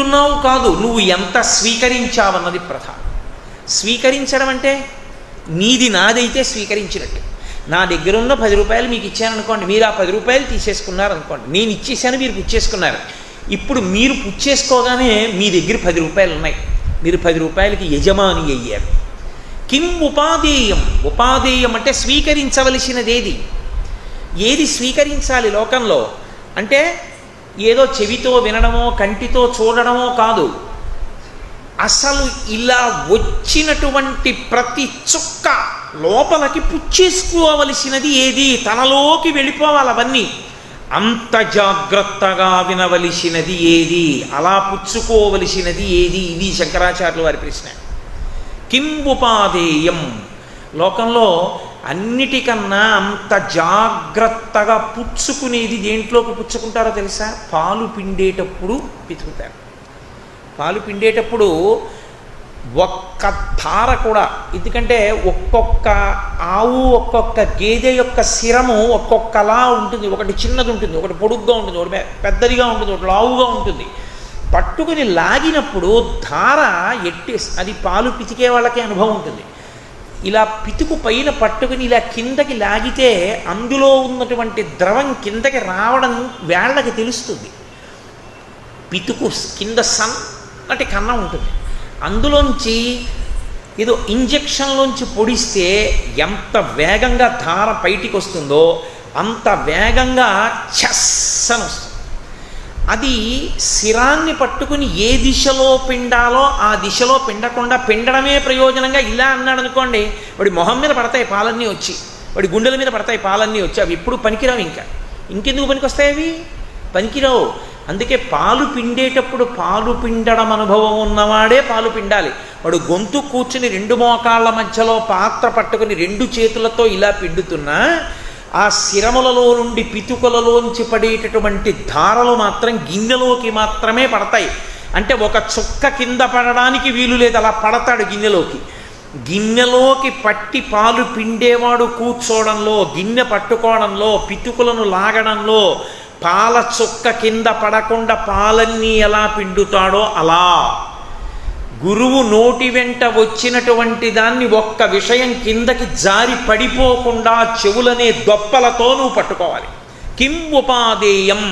ఉన్నావు కాదు, నువ్వు ఎంత స్వీకరించావన్నది ప్రధానం. స్వీకరించడం అంటే నీది నాదైతే స్వీకరించినట్టు. నా దగ్గర ఉన్న 10 రూపాయలు మీకు ఇచ్చాను అనుకోండి, మీరు ఆ 10 రూపాయలు తీసేసుకున్నారు అనుకోండి, నేను ఇచ్చేసాను, మీరు పుచ్చేసుకున్నారు. ఇప్పుడు మీరు పుచ్చేసుకోగానే మీ దగ్గర 10 రూపాయలు ఉన్నాయి, మీరు 10 రూపాయలకి యజమాని అయ్యారు. కిం ఉపాదేయం, ఉపాదేయం అంటే స్వీకరించవలసినది ఏది స్వీకరించాలి లోకంలో అంటే ఏదో చెవితో వినడమో కంటితో చూడడమో కాదు. అసలు ఇలా వచ్చినటువంటి ప్రతి చుక్క లోపలికి పుచ్చేసుకోవలసినది ఏది, తనలోకి వెళ్ళిపోవాలి అవన్నీ. అంత జాగ్రత్తగా వినవలసినది ఏది, అలా పుచ్చుకోవలసినది ఏది, ఇది శంకరాచార్యుల వారి ప్రశ్న. కిం ఉపాదేయం, లోకంలో అన్నిటికన్నా అంత జాగ్రత్తగా పుచ్చుకునేది దేంట్లోకి పుచ్చుకుంటారో తెలుసా? పాలు పిండేటప్పుడు పితుకుతారు. పాలు పిండేటప్పుడు ఒక్క ధార కూడా, ఎందుకంటే ఒక్కొక్క ఆవు ఒక్కొక్క గేదె యొక్క శిరము ఒక్కొక్కలా ఉంటుంది. ఒకటి చిన్నది ఉంటుంది, ఒకటి పొడుగ్గా ఉంటుంది, ఒకటి పెద్దదిగా ఉంటుంది, ఒకటి లావుగా ఉంటుంది. పట్టుకుని లాగినప్పుడు ధార ఎట్టి, అది పాలు పితికే వాళ్ళకే అనుభవం ఉంటుంది. ఇలా పితుకు పైన పట్టుకుని ఇలా కిందకి లాగితే అందులో ఉన్నటువంటి ద్రవం కిందకి రావడం వేళ్ళకి తెలుస్తుంది. పితుకు కింద సన్నటి కన్నం ఉంటుంది, అందులోంచి ఏదో ఇంజక్షన్లోంచి పొడిస్తే ఎంత వేగంగా ధార బయటికి వస్తుందో అంత వేగంగా చెస్సని వస్తుంది. అది శిరాన్ని పట్టుకుని ఏ దిశలో పిండాలో ఆ దిశలో పిండకుండా పిండడమే ప్రయోజనంగా ఇలా అన్నాడు అనుకోండి, వాడి మొహం మీద పడతాయి పాలన్నీ వచ్చి, వాడి గుండెల మీద పడతాయి పాలన్నీ వచ్చి, అవి ఎప్పుడు పనికిరావు. ఇంకెందుకు పనికొస్తాయి అవి? పనికిరావు. అందుకే పాలు పిండేటప్పుడు పాలు పిండడం అనుభవం ఉన్నవాడే పాలు పిండాలి. వాడు గొంతు కూర్చుని 2 మోకాళ్ళ మధ్యలో పాత్ర పట్టుకుని 2 చేతులతో ఇలా పిండుతున్నా ఆ శిరములలో నుండి పితుకలలోంచి పడేటటువంటి ధారలు మాత్రం గిన్నెలోకి మాత్రమే పడతాయి. అంటే ఒక చుక్క కింద పడడానికి వీలు లేదు, అలా పడతాడు గిన్నెలోకి. గిన్నెలోకి పట్టి పాలు పిండేవాడు కూర్చోవడంలో, గిన్నె పట్టుకోవడంలో, పితుకులను లాగడంలో, పాల చుక్క కింద పడకుండా పాలన్నీ ఎలా పిండుతాడో అలా గురువు నోటి వెంట వచ్చినటువంటి దాన్ని ఒక్క విషయం కిందకి జారి పడిపోకుండా చెవులనే దొప్పలతో నువ్వు పట్టుకోవాలి. కిం ఉపాదేయం,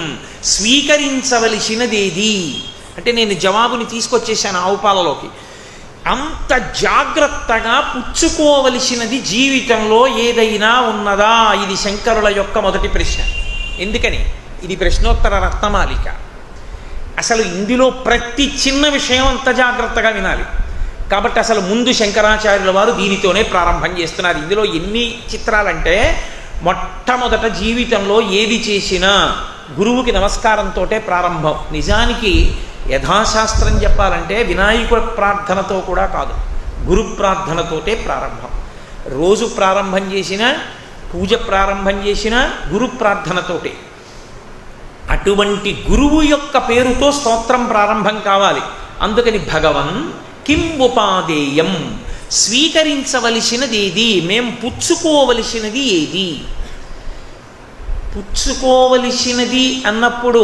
స్వీకరించవలసినదేది అంటే నేను జవాబుని తీసుకొచ్చేసాను ఆవు పాలలోకి. అంత జాగ్రత్తగా పుచ్చుకోవలసినది జీవితంలో ఏదైనా ఉన్నదా? ఇది శంకరుల యొక్క మొదటి ప్రశ్న. ఎందుకని? ఇది ప్రశ్నోత్తర రత్నమాలిక. అసలు ఇందులో ప్రతి చిన్న విషయం అంత జాగ్రత్తగా వినాలి. కాబట్టి అసలు ముందు శంకరాచార్యుల వారు దీనితోనే ప్రారంభం చేస్తున్నారు. ఇందులో ఎన్ని చిత్రాలంటే, మొట్టమొదట జీవితంలో ఏది చేసినా గురువుకి నమస్కారంతో ప్రారంభం. నిజానికి యథాశాస్త్రం చెప్పాలంటే వినాయకుడి ప్రార్థనతో కూడా కాదు, గురు ప్రార్థనతోటే ప్రారంభం. రోజు ప్రారంభం చేసినా, పూజ ప్రారంభం చేసినా గురు ప్రార్థనతోటే. అటువంటి గురువు యొక్క పేరుతో స్తోత్రం ప్రారంభం కావాలి. అందుకని భగవన్ కిం ఉపాదేయం, స్వీకరించవలసినది ఏది, మేం పుచ్చుకోవలసినది ఏది? పుచ్చుకోవలసినది అన్నప్పుడు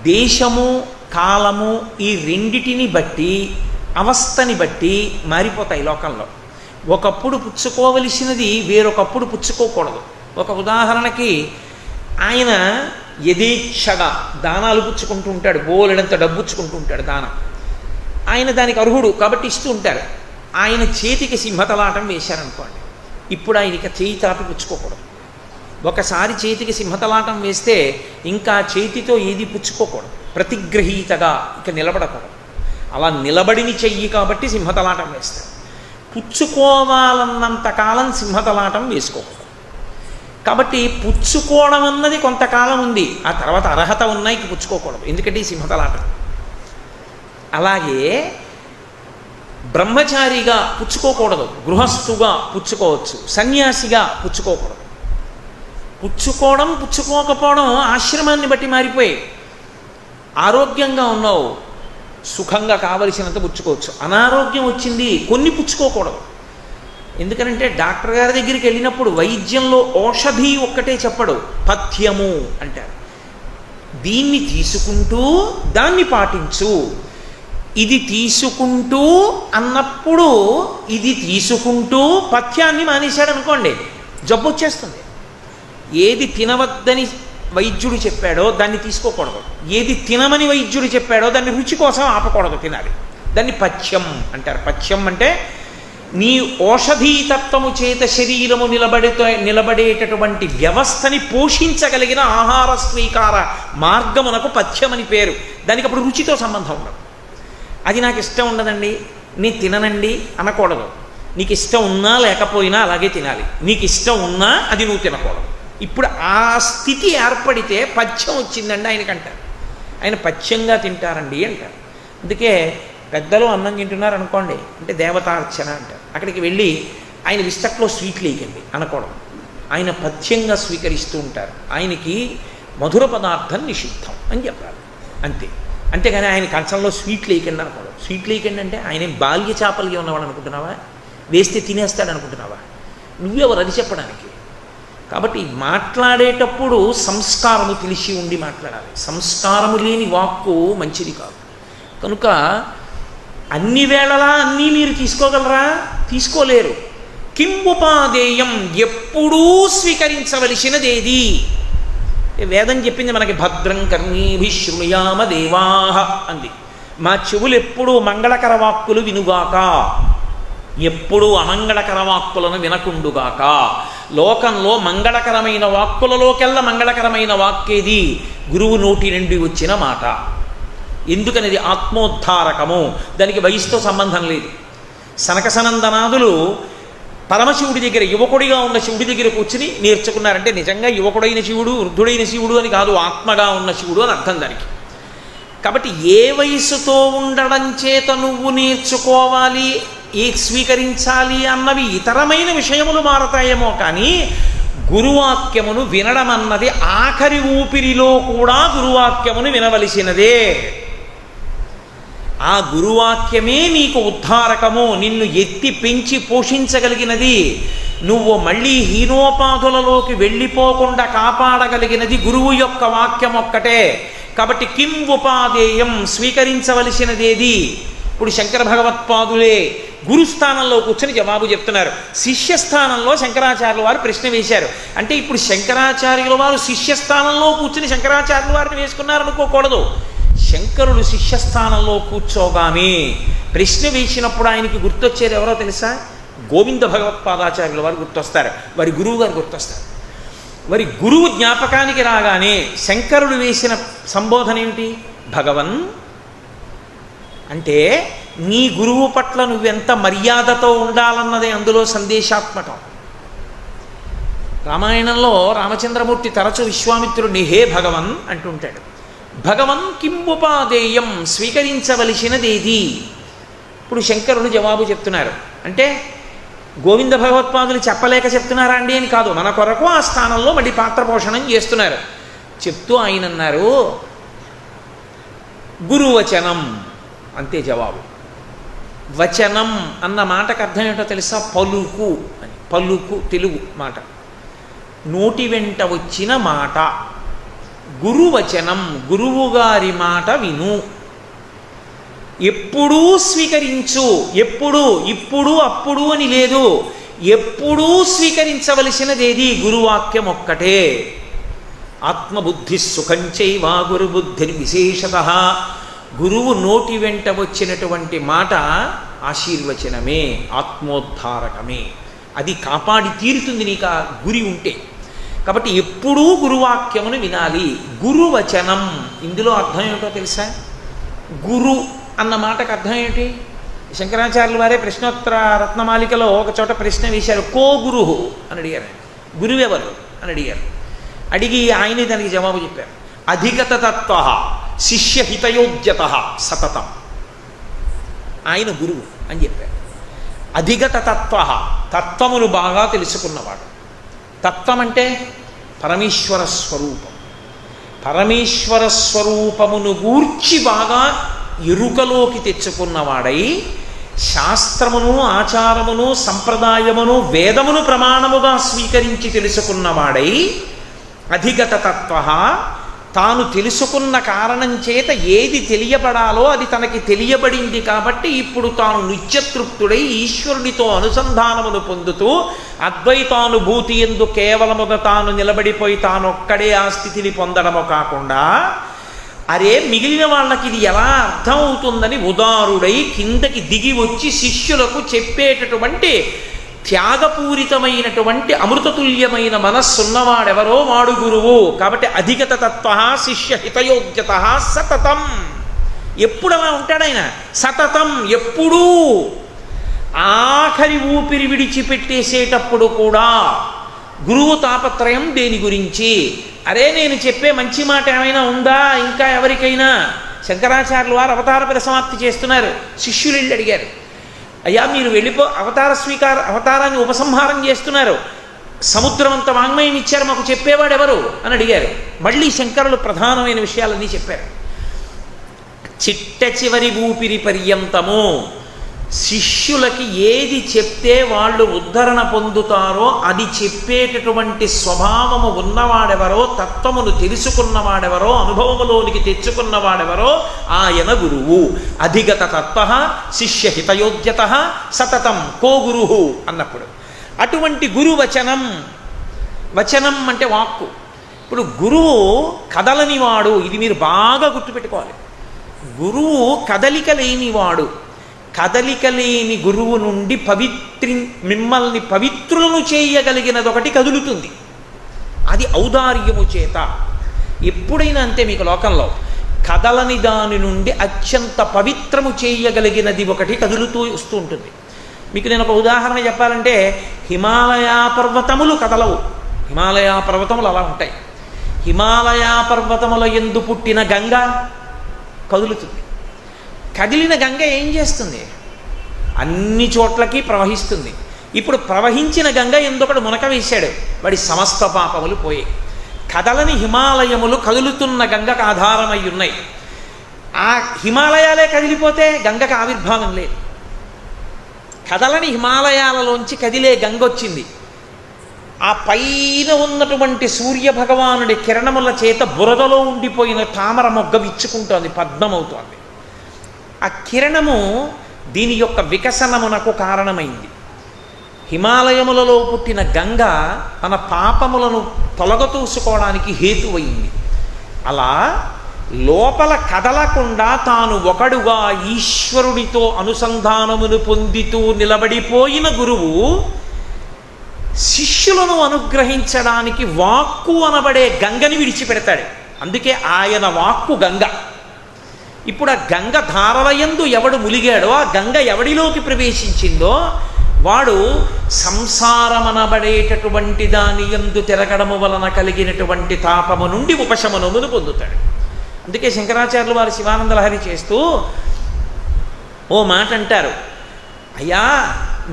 దేశము కాలము ఈ రెండిటిని బట్టి, అవస్థని బట్టి మారిపోతాయి లోకంలో. ఒకప్పుడు పుచ్చుకోవలసినది వేరొకప్పుడు పుచ్చుకోకూడదు. ఒక ఉదాహరణకి, ఆయన యథేచ్ఛగా దానాలు పుచ్చుకుంటూ ఉంటాడు, బోలెడంత డబ్బు పుచ్చుకుంటూ ఉంటాడు దానం. ఆయన దానికి అర్హుడు కాబట్టి ఇస్తూ ఉంటారు. ఆయన చేతికి సింహతలాటం వేశారనుకోండి, ఇప్పుడు ఆయనకి చేయి తాపి పుచ్చుకోకూడదు. ఒకసారి చేతికి సింహతలాటం వేస్తే ఇంకా చేతితో ఏది పుచ్చుకోకూడదు, ప్రతిగ్రహీతగా ఇక నిలబడకూడదు. అలా నిలబడిని చెయ్యి కాబట్టి సింహతలాటం వేస్తారు. పుచ్చుకోవాలన్నంతకాలం సింహతలాటం వేసుకోకూడదు. కాబట్టి పుచ్చుకోవడం అన్నది కొంతకాలం ఉంది, ఆ తర్వాత అర్హత ఉన్నాయి పుచ్చుకోకూడదు, ఎందుకంటే ఈ సింహతలాటం. అలాగే బ్రహ్మచారిగా పుచ్చుకోకూడదు, గృహస్థుగా పుచ్చుకోవచ్చు, సన్యాసిగా పుచ్చుకోకూడదు. పుచ్చుకోవడం పుచ్చుకోకపోవడం ఆశ్రమాన్ని బట్టి మారిపోయి. ఆరోగ్యంగా ఉన్నావు, సుఖంగా కావలసినంత పుచ్చుకోవచ్చు. అనారోగ్యం వచ్చింది, కొన్ని పుచ్చుకోకూడదు. ఎందుకనంటే డాక్టర్ గారి దగ్గరికి వెళ్ళినప్పుడు వైద్యంలో ఔషధి ఒక్కటే చెప్పడు, పథ్యము అంటారు. దీన్ని తీసుకుంటూ దాన్ని పాటించు. ఇది తీసుకుంటూ అన్నప్పుడు ఇది తీసుకుంటూ పథ్యాన్ని మానేశాడు అనుకోండి, జబ్బు వచ్చేస్తుంది. ఏది తినవద్దని వైద్యుడు చెప్పాడో దాన్ని తీసుకోకూడదు, ఏది తినమని వైద్యుడు చెప్పాడో దాన్ని రుచి కోసం ఆపకూడదు, తినాలి. దాన్ని పథ్యం అంటారు. పథ్యం అంటే నీ ఓషధీతత్వము చేత శరీరము నిలబడేటటువంటి వ్యవస్థని పోషించగలిగిన ఆహార స్వీకార మార్గమునకు పథ్యమని పేరు. దానికి అప్పుడు రుచితో సంబంధం ఉండదు. అది నాకు ఇష్టం ఉండదండి, నేను తిననండి అనకూడదు. నీకు ఇష్టం ఉన్నా లేకపోయినా అలాగే తినాలి. నీకు ఇష్టం ఉన్నా అది నువ్వు తినకూడదు. ఇప్పుడు ఆ స్థితి ఏర్పడితే పథ్యం వచ్చిందండి ఆయనకంటారు. ఆయన పథ్యంగా తింటారండి అంటారు. అందుకే పెద్దలు అన్నం తింటున్నారు అనుకోండి అంటే దేవతార్చన అంటారు. అక్కడికి వెళ్ళి ఆయన విస్తట్లో స్వీట్లు వేయకండి అనకూడదు. ఆయన పథ్యంగా స్వీకరిస్తూ ఉంటారు. ఆయనకి మధుర పదార్థం నిషిద్ధం అని చెప్పాలి, అంతే. అంతేగాని ఆయన కంచంలో స్వీట్లు వేయకండి అనకూడదు. స్వీట్లు వేయకండి అంటే ఆయన బాల్య చేపలుగా ఉన్నవాడు అనుకుంటున్నావా? వేస్తే తినేస్తాడు అనుకుంటున్నావా? నువ్వెవరు అది చెప్పడానికి? కాబట్టి మాట్లాడేటప్పుడు సంస్కారము తెలిసి ఉండి మాట్లాడాలి. సంస్కారము లేని వాక్కు మంచిది కాదు. కనుక అన్ని వేళలా అన్నీ మీరు తీసుకోగలరా? తీసుకోలేరు. కింబుపాదేయం, ఎప్పుడూ స్వీకరించవలసినదేది? వేదం చెప్పింది మనకి, భద్రం కర్ణీభిః శృణుయామ దేవాః అంది. మా చెవులు ఎప్పుడూ మంగళకర వాక్కులు వినుగాక, ఎప్పుడూ అమంగళకర వాక్కులను వినకుండుగాక. లోకంలో మంగళకరమైన వాక్కులలోకెల్లా మంగళకరమైన వాక్కేది? గురువు నోటి నుండి వచ్చిన మాట. ఎందుకనేది ఆత్మోద్ధారకము, దానికి వయసుతో సంబంధం లేదు. సనకసనందనాదులు పరమశివుడి దగ్గర, యువకుడిగా ఉన్న శివుడి దగ్గర కూర్చుని నేర్చుకున్నారంటే నిజంగా యువకుడైన శివుడు, వృద్ధుడైన శివుడు అని కాదు, ఆత్మగా ఉన్న శివుడు అని అర్థం దానికి. కాబట్టి ఏ వయసుతో ఉండడం చేత నువ్వు నేర్చుకోవాలి, ఏ స్వీకరించాలి అన్నవి ఇతరమైన విషయములు మారతాయేమో కానీ గురువాక్యమును వినడం అన్నది ఆఖరి ఊపిరిలో కూడా గురువాక్యమును వినవలసినదే. ఆ గురువాక్యమే నీకు ఉద్ధారకము, నిన్ను ఎత్తి పెంచి పోషించగలిగినది. నువ్వు మళ్ళీ హీనోపాధులలోకి వెళ్ళిపోకుండా కాపాడగలిగినది గురువు యొక్క వాక్యం ఒక్కటే. కాబట్టి కిం ఉపాదేయం, స్వీకరించవలసినదేది? ఇప్పుడు శంకర భగవత్పాదులే గురుస్థానంలో కూర్చొని జవాబు చెప్తున్నారు. శిష్యస్థానంలో శంకరాచార్యుల వారు ప్రశ్న వేశారు. అంటే ఇప్పుడు శంకరాచార్యుల వారు శిష్యస్థానంలో కూర్చుని శంకరాచార్యుల వారిని వేసుకున్నారనుకోకూడదు. శంకరుడు శిష్యస్థానంలో కూర్చోగానే ప్రశ్న వేసినప్పుడు ఆయనకి గుర్తొచ్చేది ఎవరో తెలుసా? గోవింద భగవత్పాదాచార్యుల వారు గుర్తొస్తారు, వారి గురువు గారు గుర్తొస్తారు. వారి గురువు జ్ఞాపకానికి రాగానే శంకరుడు వేసిన సంబోధన ఏమిటి? భగవన్. అంటే నీ గురువు పట్ల నువ్వెంత మర్యాదతో ఉండాలన్నదే అందులో సందేశాత్మకం. రామాయణంలో రామచంద్రమూర్తి తరచు విశ్వామిత్రుడిని హే భగవన్ అంటుంటాడు. భగవన్ కింబుపాదేయం, స్వీకరించవలసినదేది? ఇప్పుడు శంకరులు జవాబు చెప్తున్నారు. అంటే గోవింద భగవత్పాదులు చెప్పలేక చెప్తున్నారా అండి అని కాదు, మన కొరకు ఆ స్థానంలో మళ్ళీ పాత్ర పోషణం చేస్తున్నారు. చెప్తూ ఆయన అన్నారు గురువచనం, అంతే జవాబు. వచనం అన్న మాటకు అర్థం ఏంటో తెలుసా? పలుకు అని. పలుకు తెలుగు మాట, నోటి వెంట వచ్చిన మాట. గురువచనం, గురువుగారి మాట విను, ఎప్పుడూ స్వీకరించు. ఎప్పుడు, ఇప్పుడు, అప్పుడు అని లేదు, ఎప్పుడూ స్వీకరించవలసినదేది? గురువాక్యం ఒక్కటే. ఆత్మబుద్ధి సుఖంచైవ గురుబుద్ధిర్విశేషతః. గురువు నోటి వెంట వచ్చినటువంటి మాట ఆశీర్వచనమే, ఆత్మోద్ధారకమే. అది కాపాడి తీరుతుంది నీకు ఆ గురి ఉంటే. కాబట్టి ఎప్పుడూ గురువాక్యమును వినాలి. గురువచనం, ఇందులో అర్థం ఏమిటో తెలుసా? గురు అన్న మాటకు అర్థం ఏమిటి? శంకరాచార్యుల వారే ప్రశ్నోత్తర రత్నమాలికలో ఒక చోట ప్రశ్న వేశారు. కో గురు అని అడిగారు. గురువెవరు అని అడిగారు. అడిగి ఆయనే దానికి జవాబు చెప్పారు. అధిగత తత్వ శిష్యహితయోజ్యత సతతం. ఆయన గురువు అని చెప్పారు. అధిగత తత్వ, తత్వమును బాగా తెలుసుకున్నవాడు. తత్వం అంటే పరమేశ్వర స్వరూపం. పరమేశ్వర స్వరూపమును గూర్చి బాగా ఎరుకలోకి తెచ్చుకున్నవాడై, శాస్త్రమును, ఆచారమును, సంప్రదాయమును, వేదమును ప్రమాణముగా స్వీకరించి తెలుసుకున్నవాడై, అధిగత తత్వ తాను తెలుసుకున్న కారణం చేత ఏది తెలియబడాలో అది తనకి తెలియబడింది కాబట్టి ఇప్పుడు తాను నిత్యతృప్తుడై ఈశ్వరునితో అనుసంధానమును పొందుతూ అద్వైతానుభూతి ఎందు కేవలముగా తాను నిలబడిపోయి తానొక్కడే ఆ స్థితిని పొందడము కాకుండా అరే మిగిలిన వాళ్ళకి ఇది ఎలా అర్థం అవుతుందని ఉదారుడై కిందకి దిగి వచ్చి శిష్యులకు చెప్పేటటువంటి త్యాగపూరితమైనటువంటి అమృతతుల్యమైన మనస్సున్నవాడెవరో వాడు గురువు. కాబట్టి అధిగత తత్వ శిష్య హితయోగ్యత సతతం. ఎప్పుడు అలా ఉంటాడు ఆయన? సతతం, ఎప్పుడూ. ఆఖరి ఊపిరి విడిచిపెట్టేసేటప్పుడు కూడా గురువు తాపత్రయం దేని గురించి? అరే నేను చెప్పే మంచి మాట ఏమైనా ఉందా ఇంకా ఎవరికైనా? శంకరాచార్యులు వారు అవతార పరిసమాప్తి చేస్తున్నారు. శిష్యులు వెళ్ళి అడిగారు, అయ్యా మీరు వెళ్ళిపో, అవతారాన్ని ఉపసంహారం చేస్తున్నారు, సముద్రం అంత వాంగ్మయం ఇచ్చారు, మాకు చెప్పేవాడు ఎవరు అని అడిగారు. మళ్ళీ శంకరులు ప్రధానమైన విషయాలన్నీ చెప్పారు. చిట్ట చివరి ఊపిరి పర్యంతము శిష్యులకి ఏది చెప్తే వాళ్ళు ఉద్ధరణ పొందుతారో అది చెప్పేటటువంటి స్వభావము ఉన్నవాడెవరో, తత్వమును తెలుసుకున్నవాడెవరో, అనుభవములోనికి తెచ్చుకున్నవాడెవరో ఆయన గురువు. అధిగత తత్వ శిష్య హితయోగ్యత సతతం కో గురువు అన్నప్పుడు అటువంటి గురువచనం. వచనం అంటే వాక్కు. ఇప్పుడు గురువు కదలనివాడు. ఇది మీరు బాగా గుర్తుపెట్టుకోవాలి. గురువు కదలిక లేనివాడు. కదలిక లేని గురువు నుండి మిమ్మల్ని పవిత్రులను చేయగలిగినది ఒకటి కదులుతుంది. అది ఔదార్యము చేత. ఎప్పుడైనా అంతే మీకు లోకంలో కదలని దాని నుండి అత్యంత పవిత్రము చేయగలిగినది ఒకటి కదులుతూ వస్తూ ఉంటుంది. మీకు నేను ఒక ఉదాహరణ చెప్పాలంటే, హిమాలయ పర్వతములు కదలవు. హిమాలయ పర్వతములు అలా ఉంటాయి. హిమాలయ పర్వతముల యందు పుట్టిన గంగ కదులుతుంది. కదిలిన గంగ ఏం చేస్తుంది? అన్ని చోట్లకి ప్రవహిస్తుంది. ఇప్పుడు ప్రవహించిన గంగ ఎందుకడు మునక వేశాడు, వాడి సమస్త పాపములు పోయాయి. కదలని హిమాలయములు కదులుతున్న గంగకు ఆధారమై ఉన్నాయి. ఆ హిమాలయాలే కదిలిపోతే గంగకు ఆవిర్భావం లేదు. కదలని హిమాలయాలలోంచి కదిలే గంగ వచ్చింది. ఆ పైన ఉన్నటువంటి సూర్యభగవానుడి కిరణముల చేత బురదలో ఉండిపోయిన తామర మొగ్గ విచ్చుకుంటోంది, పద్మమవుతోంది. ఆ కిరణము దీని యొక్క వికసనమునకు కారణమైంది. హిమాలయములలో పుట్టిన గంగ మన పాపములను తొలగతూసుకోవడానికి హేతువైంది. అలా లోపల కదలకుండా తాను ఒకడుగా ఈశ్వరుడితో అనుసంధానమును పొందుతూ నిలబడిపోయిన గురువు శిష్యులను అనుగ్రహించడానికి వాక్కు అనబడే గంగని విడిచిపెడతాడు. అందుకే ఆయన వాక్కు గంగ. ఇప్పుడు ఆ గంగ ధారలయందు ఎవడు ములిగాడో, ఆ గంగ ఎవడిలోకి ప్రవేశించిందో వాడు సంసారమనబడేటటువంటి దాని యందు తిరగడము వలన కలిగినటువంటి తాపము నుండి ఉపశమనమును పొందుతాడు. అందుకే శంకరాచార్యులు వారు శివానంద లహరి చేస్తూ ఓ మాట అంటారు, అయ్యా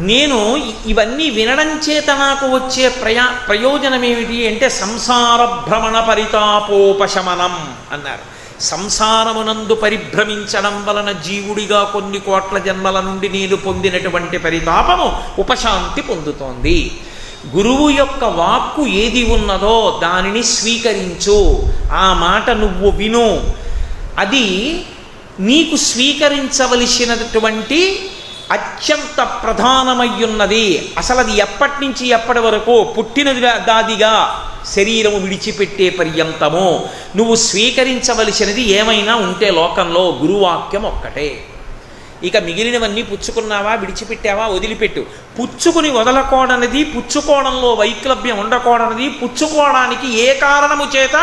నేను ఇవన్నీ వినడం చేత నాకు వచ్చే ప్రయోజనం ఏమిటి అంటే సంసార భ్రమణ పరితాపోపశమనం అన్నారు. సంసారమునందు పరిభ్రమించడం వలన జీవుడిగా కొన్ని కోట్ల జన్మల నుండి నేను పొందినటువంటి పరితాపము ఉపశాంతి పొందుతోంది. గురువు యొక్క వాక్కు ఏది ఉన్నదో దానిని స్వీకరించు, ఆ మాట నువ్వు విను, అది నీకు స్వీకరించవలసినటువంటి అత్యంత ప్రధానమయ్యున్నది. అసలు అది ఎప్పటి నుంచి ఎప్పటి వరకు పుట్టినది దాదిగా శరీరము విడిచిపెట్టే పర్యంతము నువ్వు స్వీకరించవలసినది ఏమైనా ఉంటే లోకంలో గురువాక్యం ఒక్కటే. ఇక మిగిలినవన్నీ పుచ్చుకున్నావా, విడిచిపెట్టావా, వదిలిపెట్టు. పుచ్చుకుని వదలకూడనిది, పుచ్చుకోవడంలో వైక్లభ్యం ఉండకూడనిది, పుచ్చుకోవడానికి ఏ కారణము చేత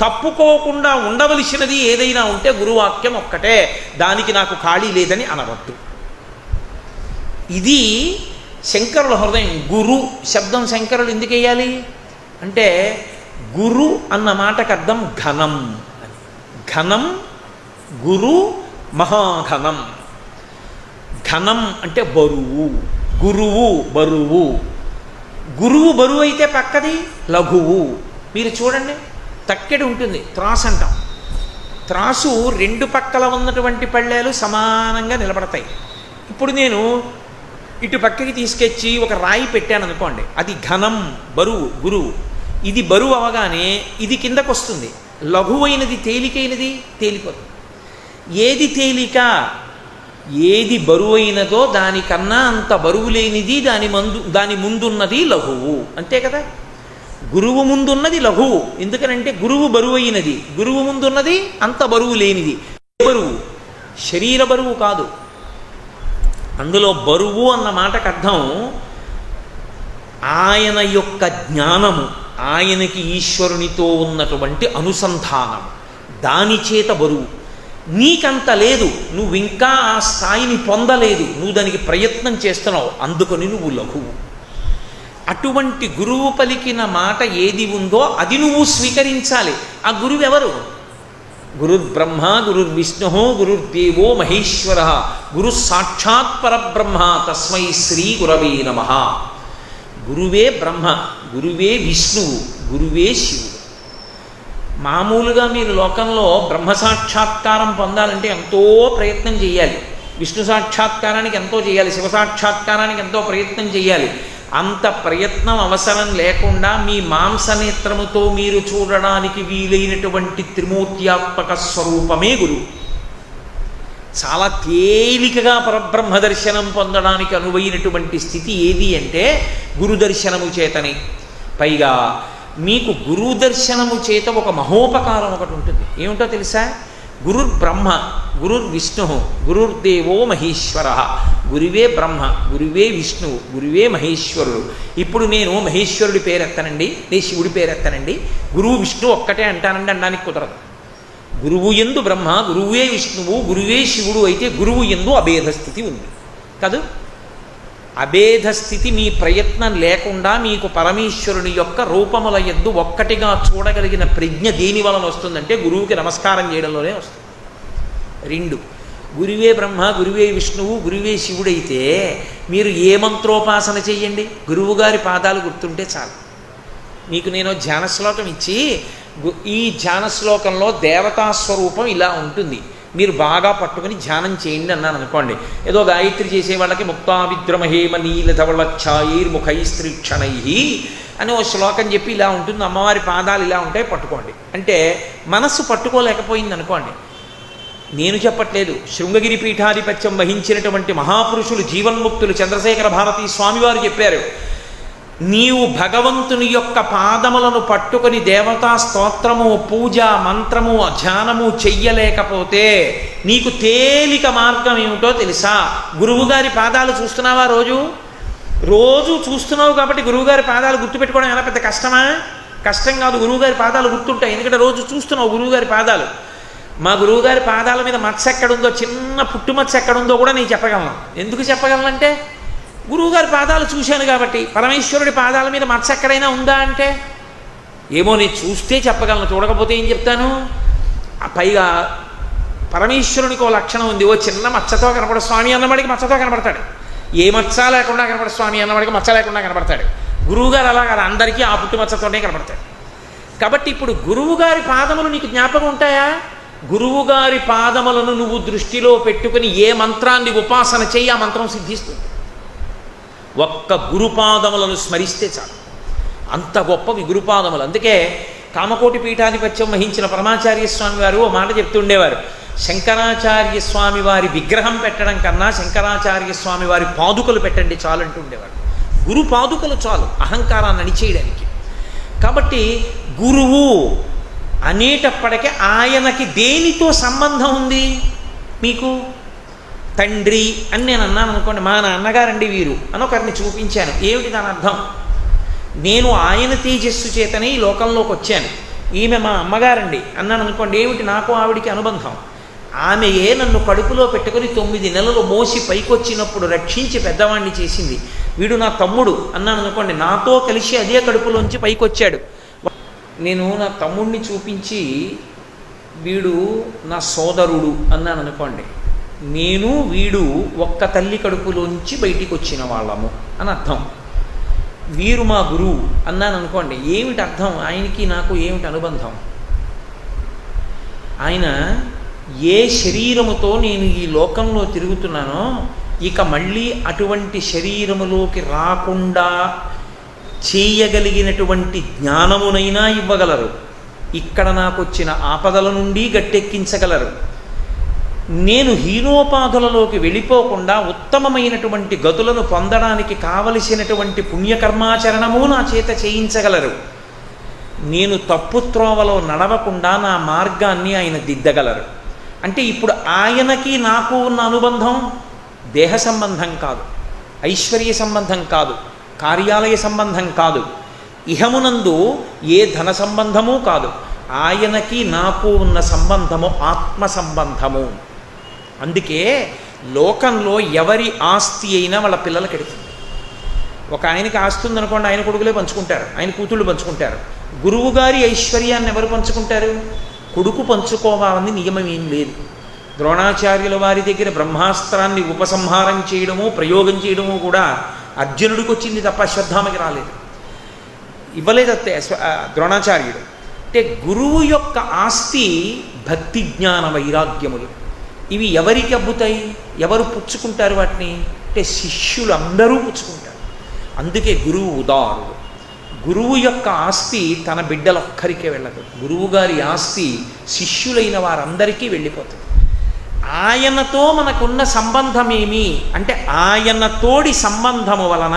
తప్పుకోకుండా ఉండవలసినది ఏదైనా ఉంటే గురువాక్యం ఒక్కటే. దానికి నాకు ఖాళీ లేదని అనవద్దు. ఇది శంకరుల హృదయం. గురు శబ్దం శంకరులు ఎందుకు వేయాలి అంటే, గురు అన్న మాటకు అర్థం ఘనం అని. ఘనం, గురు, మహాఘనం. ఘనం అంటే బరువు, గురువు బరువు. గురువు బరువు అయితే పక్కది లఘువు. మీరు చూడండి, తక్కెడు ఉంటుంది, త్రాసు అంటాం. త్రాసు రెండు పక్కల ఉన్నటువంటి పళ్ళేలు సమానంగా నిలబడతాయి. ఇప్పుడు నేను ఇటు పక్కకి తీసుకొచ్చి ఒక రాయి పెట్టాను అనుకోండి, అది ఘనం, బరువు, గురువు. ఇది బరువు అవగానే ఇది కిందకు వస్తుంది. లఘువైనది తేలికైనది తేలిపోతుంది. ఏది తేలిక, ఏది బరువైనదో దానికన్నా అంత బరువు లేనిది దాని ముందున్నది లఘువు, అంతే కదా. గురువు ముందున్నది లఘువు, ఎందుకనంటే గురువు బరువైనది, గురువు ముందున్నది అంత బరువు లేనిది. బరువు శరీర బరువు కాదు. అందులో బరువు అన్న మాటకు అర్థం ఆయన యొక్క జ్ఞానము, ఆయనకి ఈశ్వరునితో ఉన్నటువంటి అనుసంధానం, దాని చేత బరువు. నీకంత లేదు, నువ్వు ఇంకా ఆ స్థాయిని పొందలేదు, నువ్వు దానికి ప్రయత్నం చేస్తున్నావు, అందుకని నువ్వు లఘువు. అటువంటి గురువు పలికిన మాట ఏది ఉందో అది నువ్వు స్వీకరించాలి. ఆ గురువు ఎవరు? గురుర్బ్రహ్మ గురుర్విష్ణు గురుర్దేవో మహేశ్వర గురు సాక్షాత్ పరబ్రహ్మ తస్మై శ్రీ గురవే నమః. గురువే బ్రహ్మ, గురువే విష్ణువు, గురువే శివుడు. మామూలుగా మీరు లోకంలో బ్రహ్మ సాక్షాత్కారం పొందాలంటే ఎంతో ప్రయత్నం చేయాలి, విష్ణు సాక్షాత్కారానికి ఎంతో చేయాలి, శివ సాక్షాత్కారానికి ఎంతో ప్రయత్నం చేయాలి. అంత ప్రయత్నం అవసరం లేకుండా మీ మాంసనేత్రముతో మీరు చూడడానికి వీలైనటువంటి త్రిమూర్త్యాత్మక స్వరూపమే గురువు. చాలా తేలికగా పరబ్రహ్మ దర్శనం పొందడానికి అనువైనటువంటి స్థితి ఏది అంటే గురు దర్శనము చేతనే. పైగా మీకు గురు దర్శనము చేత ఒక మహోపకారం ఒకటి ఉంటుంది. ఏమిటో తెలుసా? గురుర్బ్రహ్మ గురుర్విష్ణు గురుర్దేవో మహేశ్వర. గురువే బ్రహ్మ, గురువే విష్ణువు, గురువే మహేశ్వరుడు. ఇప్పుడు నేను మహేశ్వరుడి పేరెత్తనండి, నేను శివుడి పేరెత్తనండి, గురువు విష్ణువు ఒక్కటే అంటానండి అనడానికి కుదరదు. గురువు యందు బ్రహ్మ, గురువే విష్ణువు, గురువే శివుడు అయితే గురువు యందు అభేద స్థితి ఉంది కాదు. అభేద స్థితి మీ ప్రయత్నం లేకుండా మీకు పరమేశ్వరుని యొక్క రూపముల యందు ఒక్కటిగా చూడగలిగిన ప్రజ్ఞ దేని వలన వస్తుందంటే గురువుకి నమస్కారం చేయడంలోనే వస్తుంది. 2, గురువే బ్రహ్మ, గురువే విష్ణువు, గురువే శివుడైతే మీరు ఏ మంత్రోపాసన చేయండి, గురువుగారి పాదాలు గుర్తుంటే చాలు. మీకు నేను ధ్యాన శ్లోకం ఇచ్చి ఈ ధ్యాన శ్లోకంలో దేవతాస్వరూపం ఇలా ఉంటుంది, మీరు బాగా పట్టుకుని ధ్యానం చేయండి అన్నాను అనుకోండి. ఏదో గాయత్రి చేసే వాళ్ళకి ముక్తా విద్రమహేమ నీలధవళఛాయైర్ముఖైస్త్రీక్షణై అని ఓ శ్లోకం చెప్పి ఇలా ఉంటుంది, అమ్మవారి పాదాలు ఇలా ఉంటాయి పట్టుకోండి అంటే మనస్సు పట్టుకోలేకపోయింది అనుకోండి. నేను చెప్పట్లేదు, శృంగగిరి పీఠాధిపత్యం వహించినటువంటి మహాపురుషులు జీవన్ముక్తులు చంద్రశేఖర భారతీ స్వామివారు చెప్పారు, నీవు భగవంతుని యొక్క పాదములను పట్టుకొని దేవతా స్తోత్రము, పూజ, మంత్రము, ధ్యానము చెయ్యలేకపోతే నీకు తేలిక మార్గం ఏమిటో తెలుసా? గురువుగారి పాదాలు చూస్తున్నావా? రోజు చూస్తున్నావు కాబట్టి గురువుగారి పాదాలు గుర్తుపెట్టుకోవడం ఎలా పెద్ద కష్టమా? కష్టం కాదు, గురువుగారి పాదాలు గుర్తుంటాయి, ఎందుకంటే రోజు చూస్తున్నావు గురువుగారి పాదాలు. మా గురువుగారి పాదాల మీద మచ్చ ఎక్కడుందో, చిన్న పుట్టుమచ్చ ఎక్కడుందో కూడా నేను చెప్పగలను. ఎందుకు చెప్పగలనంటే గురువుగారి పాదాలు చూశాను కాబట్టి. పరమేశ్వరుడి పాదాల మీద మచ్చ ఎక్కడైనా ఉందా అంటే ఏమో నేను చూస్తే చెప్పగలను, చూడకపోతే ఏం చెప్తాను. పైగా పరమేశ్వరునికి ఓ లక్షణం ఉంది, ఓ చిన్న మచ్చతో కనపడ స్వామి అన్నవాడికి మచ్చతో కనపడతాడు, ఏ మచ్చ లేకుండా కనపడ స్వామి అన్నవాడికి మచ్చ లేకుండా కనపడతాడు. గురువుగారు అలా కాదు, అందరికీ ఆ పుట్టుమచ్చతోనే కనపడతాడు. కాబట్టి ఇప్పుడు గురువుగారి పాదములు నీకు జ్ఞాపకం ఉంటాయా? గురువుగారి పాదములను నువ్వు దృష్టిలో పెట్టుకుని ఏ మంత్రాన్ని ఉపాసన చేయి, ఆ మంత్రం సిద్ధిస్తుంది. ఒక్క గురుపాదములను స్మరిస్తే చాలు, అంత గొప్పవి గురుపాదములు. అందుకే కామకోటి పీఠాధిపత్యం వహించిన పరమాచార్య స్వామి వారు ఓ మాట చెప్తుండేవారు, శంకరాచార్య స్వామి వారి విగ్రహం పెట్టడం కన్నా శంకరాచార్య స్వామి వారి పాదుకలు పెట్టండి చాలు అంటుండేవారు. గురు పాదుకలు చాలు అహంకారాన్ని అణిచేయడానికి. కాబట్టి గురువు అనేటప్పటికీ ఆయనకి దేనితో సంబంధం ఉంది? మీకు తండ్రి అని నేను అన్నాను అనుకోండి, మా నాన్నగారండి వీరు అని ఒకరిని చూపించాను, ఏమిటి దాని అర్థం? నేను ఆయన తేజస్సు చేతనే ఈ లోకంలోకి వచ్చాను, ఈమె మా అమ్మగారండి అన్నాను అనుకోండి, ఏమిటి నాకు ఆవిడికి అనుబంధం? ఆమెయే నన్ను కడుపులో పెట్టుకుని 9 నెలలు మోసి పైకొచ్చినప్పుడు రక్షించి పెద్దవాణ్ణి చేసింది. వీడు నా తమ్ముడు అన్నాను అనుకోండి, నాతో కలిసి అదే కడుపులోంచి పైకొచ్చాడు. నేను నా తమ్ముడిని చూపించి వీడు నా సోదరుడు అన్నాను అనుకోండి, నేను వీడు ఒక్క తల్లి కడుపులోంచి బయటికి వచ్చిన వాళ్ళము అని అర్థం. వీరు మా గురువు అన్నాను అనుకోండి, ఏమిటి అర్థం? ఆయనకి నాకు ఏమిటి అనుబంధం? ఆయన ఏ శరీరముతో నేను ఈ లోకంలో తిరుగుతున్నానో ఇక మళ్ళీ అటువంటి శరీరములోకి రాకుండా చేయగలిగినటువంటి జ్ఞానమునైనా ఇవ్వగలరు. ఇక్కడ నాకు వచ్చిన ఆపదల నుండి గట్టెక్కించగలరు. నేను హీనోపాధులలోకి వెళ్ళిపోకుండా ఉత్తమమైనటువంటి గతులను పొందడానికి కావలసినటువంటి పుణ్యకర్మాచరణము నా చేత చేయించగలరు. నేను తప్పు త్రోవలో నడవకుండా నా మార్గాన్ని ఆయన దిద్దగలరు. అంటే ఇప్పుడు ఆయనకి నాకు ఉన్న అనుబంధం దేహ సంబంధం కాదు, ఐశ్వర్య సంబంధం కాదు, కార్యాలయ సంబంధం కాదు, ఇహమునందు ఏ ధన సంబంధము కాదు. ఆయనకి నాకు ఉన్న సంబంధము ఆత్మ సంబంధము. అందుకే లోకంలో ఎవరి ఆస్తి అయినా వాళ్ళ పిల్లలకి ఎడుతుంది. ఒక ఆయనకి ఆస్తి ఉందనుకోండి, ఆయన కొడుకులే పంచుకుంటారు, ఆయన కూతుళ్ళు పంచుకుంటారు. గురువు గారి ఐశ్వర్యాన్ని ఎవరు పంచుకుంటారు? కొడుకు పంచుకోవాలని నియమం ఏం లేదు. ద్రోణాచార్యుల వారి దగ్గర బ్రహ్మాస్త్రాన్ని ఉపసంహారం చేయడము, ప్రయోగం చేయడము కూడా అర్జునుడికి వచ్చింది తప్ప అశ్వత్థామకి రాలేదు, ఇవ్వలేదు ద్రోణాచార్యుడు. అంటే గురువు యొక్క ఆస్తి భక్తి జ్ఞాన వైరాగ్యములు. ఇవి ఎవరికి అబ్బుతాయి? ఎవరు పుచ్చుకుంటారు వాటిని? అంటే శిష్యులు అందరూ పుచ్చుకుంటారు. అందుకే గురువు ఉదారుడు. గురువు యొక్క ఆస్తి తన బిడ్డలొక్కరికే వెళ్ళదు. గురువుగారి ఆస్తి శిష్యులైన వారందరికీ వెళ్ళిపోతుంది. ఆయనతో మనకున్న సంబంధం ఏమి అంటే, ఆయనతోడి సంబంధము వలన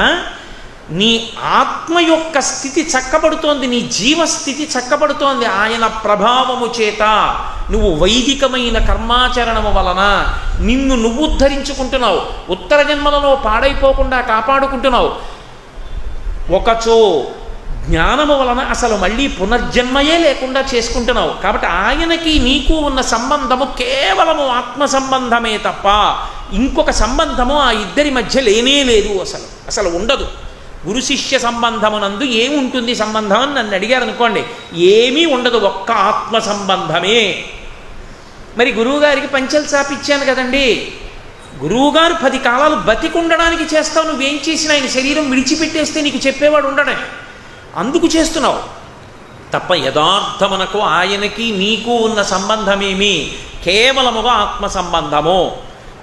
నీ ఆత్మ యొక్క స్థితి చక్కబడుతోంది, నీ జీవస్థితి చక్కబడుతోంది. ఆయన ప్రభావము చేత నువ్వు వైదికమైన కర్మాచరణము వలన నిన్ను నువ్వు ఉద్ధరించుకుంటున్నావు, ఉత్తర జన్మలలో పాడైపోకుండా కాపాడుకుంటున్నావు. ఒకచో జ్ఞానము వలన అసలు మళ్ళీ పునర్జన్మయే లేకుండా చేసుకుంటున్నావు. కాబట్టి ఆయనకి నీకు ఉన్న సంబంధము కేవలము ఆత్మ సంబంధమే తప్ప ఇంకొక సంబంధము ఆ ఇద్దరి మధ్య లేనే లేదు, అసలు ఉండదు. గురు శిష్య సంబంధమునందు ఏముంటుంది సంబంధం అని నన్ను అడిగారు అనుకోండి, ఏమీ ఉండదు, ఒక్క ఆత్మ సంబంధమే. మరి గురువుగారికి పంచెలు చాపిచ్చాను కదండి, గురువుగారు 10 కాలాలు బతికుండడానికి చేస్తావు, నువ్వేం చేసినా ఆయన శరీరం విడిచిపెట్టేస్తే నీకు చెప్పేవాడు ఉండడే, అందుకు చేస్తున్నావు తప్ప యథార్థమునకు ఆయనకి నీకు ఉన్న సంబంధమేమి కేవలముగా ఆత్మ సంబంధము.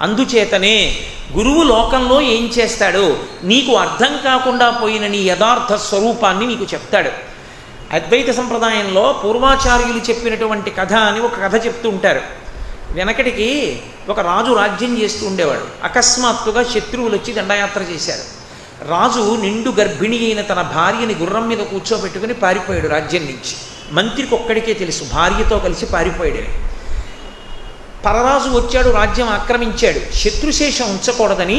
అందుచేతనే గురువు లోకంలో ఏం చేస్తాడు, నీకు అర్థం కాకుండా పోయిన నీ యథార్థ స్వరూపాన్ని నీకు చెప్తాడు. అద్వైత సంప్రదాయంలో పూర్వాచార్యులు చెప్పినటువంటి కథ అని ఒక కథ చెప్తూ ఉంటారు. వెనకటికి ఒక రాజు రాజ్యం చేస్తూ ఉండేవాడు. అకస్మాత్తుగా శత్రువులు వచ్చి దండయాత్ర చేశారు. రాజు నిండు గర్భిణి అయిన తన భార్యని గుర్రం మీద కూర్చోబెట్టుకుని పారిపోయాడు రాజ్యం నుంచి. మంత్రికి ఒక్కడికే తెలుసు భార్యతో కలిసి పారిపోయాడు. పరరాజు వచ్చాడు, రాజ్యం ఆక్రమించాడు. శత్రుశేషం ఉంచకూడదని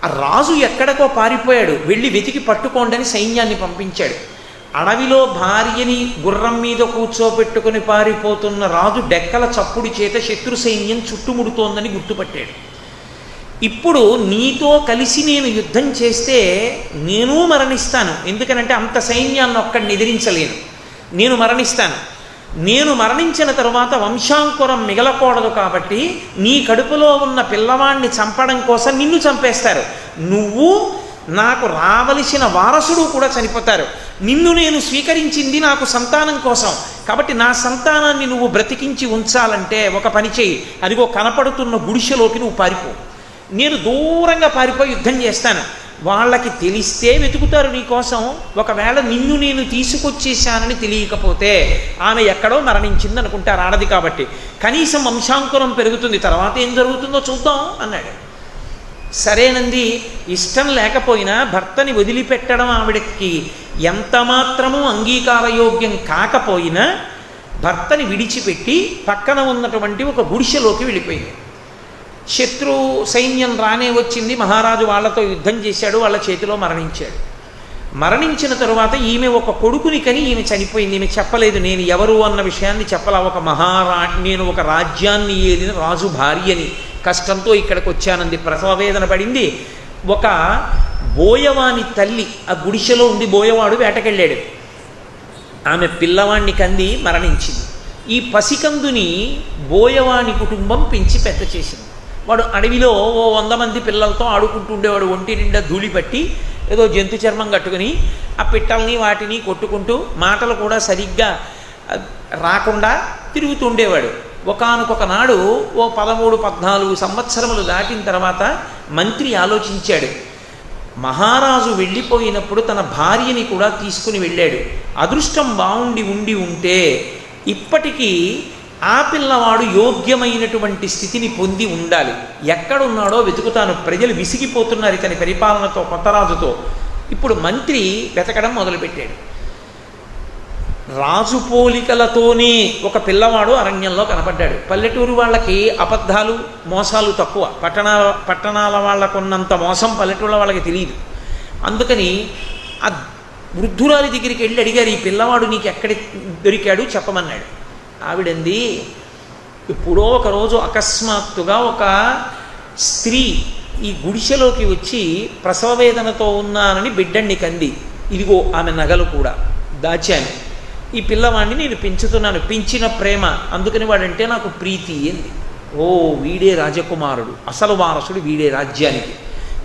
ఆ రాజు ఎక్కడికో పారిపోయాడు, వెళ్ళి వెతికి పట్టుకోండని సైన్యాన్ని పంపించాడు. అడవిలో భార్యని గుర్రం మీద కూర్చోబెట్టుకుని పారిపోతున్న రాజు డెక్కల చప్పుడు చేత శత్రు సైన్యం చుట్టుముడుతోందని గుర్తుపట్టాడు. ఇప్పుడు నీతో కలిసి నేను యుద్ధం చేస్తే నేను మరణిస్తాను, ఎందుకనంటే అంత సైన్యాన్ని ఒక్కడిని ఎదిరించలేను, నేను మరణిస్తాను. నేను మరణించిన తరువాత వంశాంకురం మిగలకూడదు, కాబట్టి నీ కడుపులో ఉన్న పిల్లవాడిని చంపడం కోసం నిన్ను చంపేస్తారు, నువ్వు నాకు రావలసిన వారసుడు కూడా చనిపోతారు. నిన్ను నేను స్వీకరించింది నాకు సంతానం కోసం, కాబట్టి నా సంతానాన్ని నువ్వు బ్రతికించి ఉంచాలంటే ఒక పని చేయి, అదిగో కనపడుతున్న గుడిసెలోకి నువ్వు పారిపో, నేను దూరంగా పారిపోయి యుద్ధం చేస్తాను. వాళ్ళకి తెలిస్తే వెతుకుతారు నీ కోసం. ఒకవేళ నిన్ను నేను తీసుకొచ్చేసానని తెలియకపోతే ఆమె ఎక్కడో మరణించింది అనుకుంటారు, ఆడది కాబట్టి. కనీసం వంశాంకురం పెరుగుతుంది, తర్వాత ఏం జరుగుతుందో చూద్దాం అన్నాడు. సరేనంది, ఇష్టం లేకపోయినా భర్తని వదిలిపెట్టడం ఆవిడకి ఎంత మాత్రమూ అంగీకారయోగ్యం కాకపోయినా భర్తని విడిచిపెట్టి పక్కన ఉన్నటువంటి ఒక గుడిసెలోకి వెళ్ళిపోయింది. శత్రు సైన్యం రానే వచ్చింది, మహారాజు వాళ్ళతో యుద్ధం చేశాడు, వాళ్ళ చేతిలో మరణించాడు. మరణించిన తరువాత ఈమె ఒక కొడుకుని కని ఈమె చనిపోయింది. ఈమె చెప్పలేదు నేను ఎవరు అన్న విషయాన్ని చెప్పలా. నేను ఒక రాజ్యాన్ని ఏలిన రాజు భార్యని, కష్టంతో ఇక్కడికి వచ్చానంది, ప్రసవ వేదన పడింది. ఒక బోయవాని తల్లి ఆ గుడిసెలో ఉండి, బోయవాడు వేటకెళ్ళాడు, ఆమె పిల్లవాణ్ణి కంది మరణించింది. ఈ పసికందుని బోయవాని కుటుంబం పెంచి పెద్ద చేసింది. వాడు అడవిలో 100 మంది పిల్లలతో ఆడుకుంటూ ఉండేవాడు. ఒంటి నిండా ధూళి పట్టి ఏదో జంతు చర్మం కట్టుకుని ఆ పిట్టల్ని వాటిని కొట్టుకుంటూ మాటలు కూడా సరిగ్గా రాకుండా తిరుగుతుండేవాడు. ఒకానొక నాడు 13-14 సంవత్సరములు దాటిన తర్వాత మంత్రి ఆలోచించాడు, మహారాజు వెళ్ళిపోయినప్పుడు తన భార్యని కూడా తీసుకుని వెళ్ళాడు. అదృష్టం బాగుండి ఉంటే ఇప్పటికీ ఆ పిల్లవాడు యోగ్యమైనటువంటి స్థితిని పొంది ఉండాలి. ఎక్కడున్నాడో వెతుకుతాను. ప్రజలు విసిగిపోతున్నారు ఇతని పరిపాలనతో, కొత్త రాజుతో. ఇప్పుడు మంత్రి వెతకడం మొదలుపెట్టాడు. రాజు పోలికలతోనే ఒక పిల్లవాడు అరణ్యంలో కనపడ్డాడు. పల్లెటూరు వాళ్ళకి అబద్ధాలు మోసాలు తక్కువ, పట్టణాల వాళ్ళకున్నంత మోసం పల్లెటూళ్ళ వాళ్ళకి తెలియదు. అందుకని ఆ వృద్ధురాలి దగ్గరికి వెళ్ళి అడిగారు, ఈ పిల్లవాడు నీకు ఎక్కడ దొరికాడు చెప్పమన్నాడు. ఆవిడంది, ఎప్పుడో ఒకరోజు అకస్మాత్తుగా ఒక స్త్రీ ఈ గుడిసెలోకి వచ్చి ప్రసవ వేదనతో ఉన్నానని బిడ్డని కంది. ఇదిగో ఆమె నగలు కూడా దాచాను. ఈ పిల్లవాడిని నేను పెంచుతున్నాను, పెంచిన ప్రేమ, అందుకని వాడంటే నాకు ప్రీతి ఏంది. ఓ వీడే రాజకుమారుడు, అసలు వారసుడు వీడే రాజ్యానికి.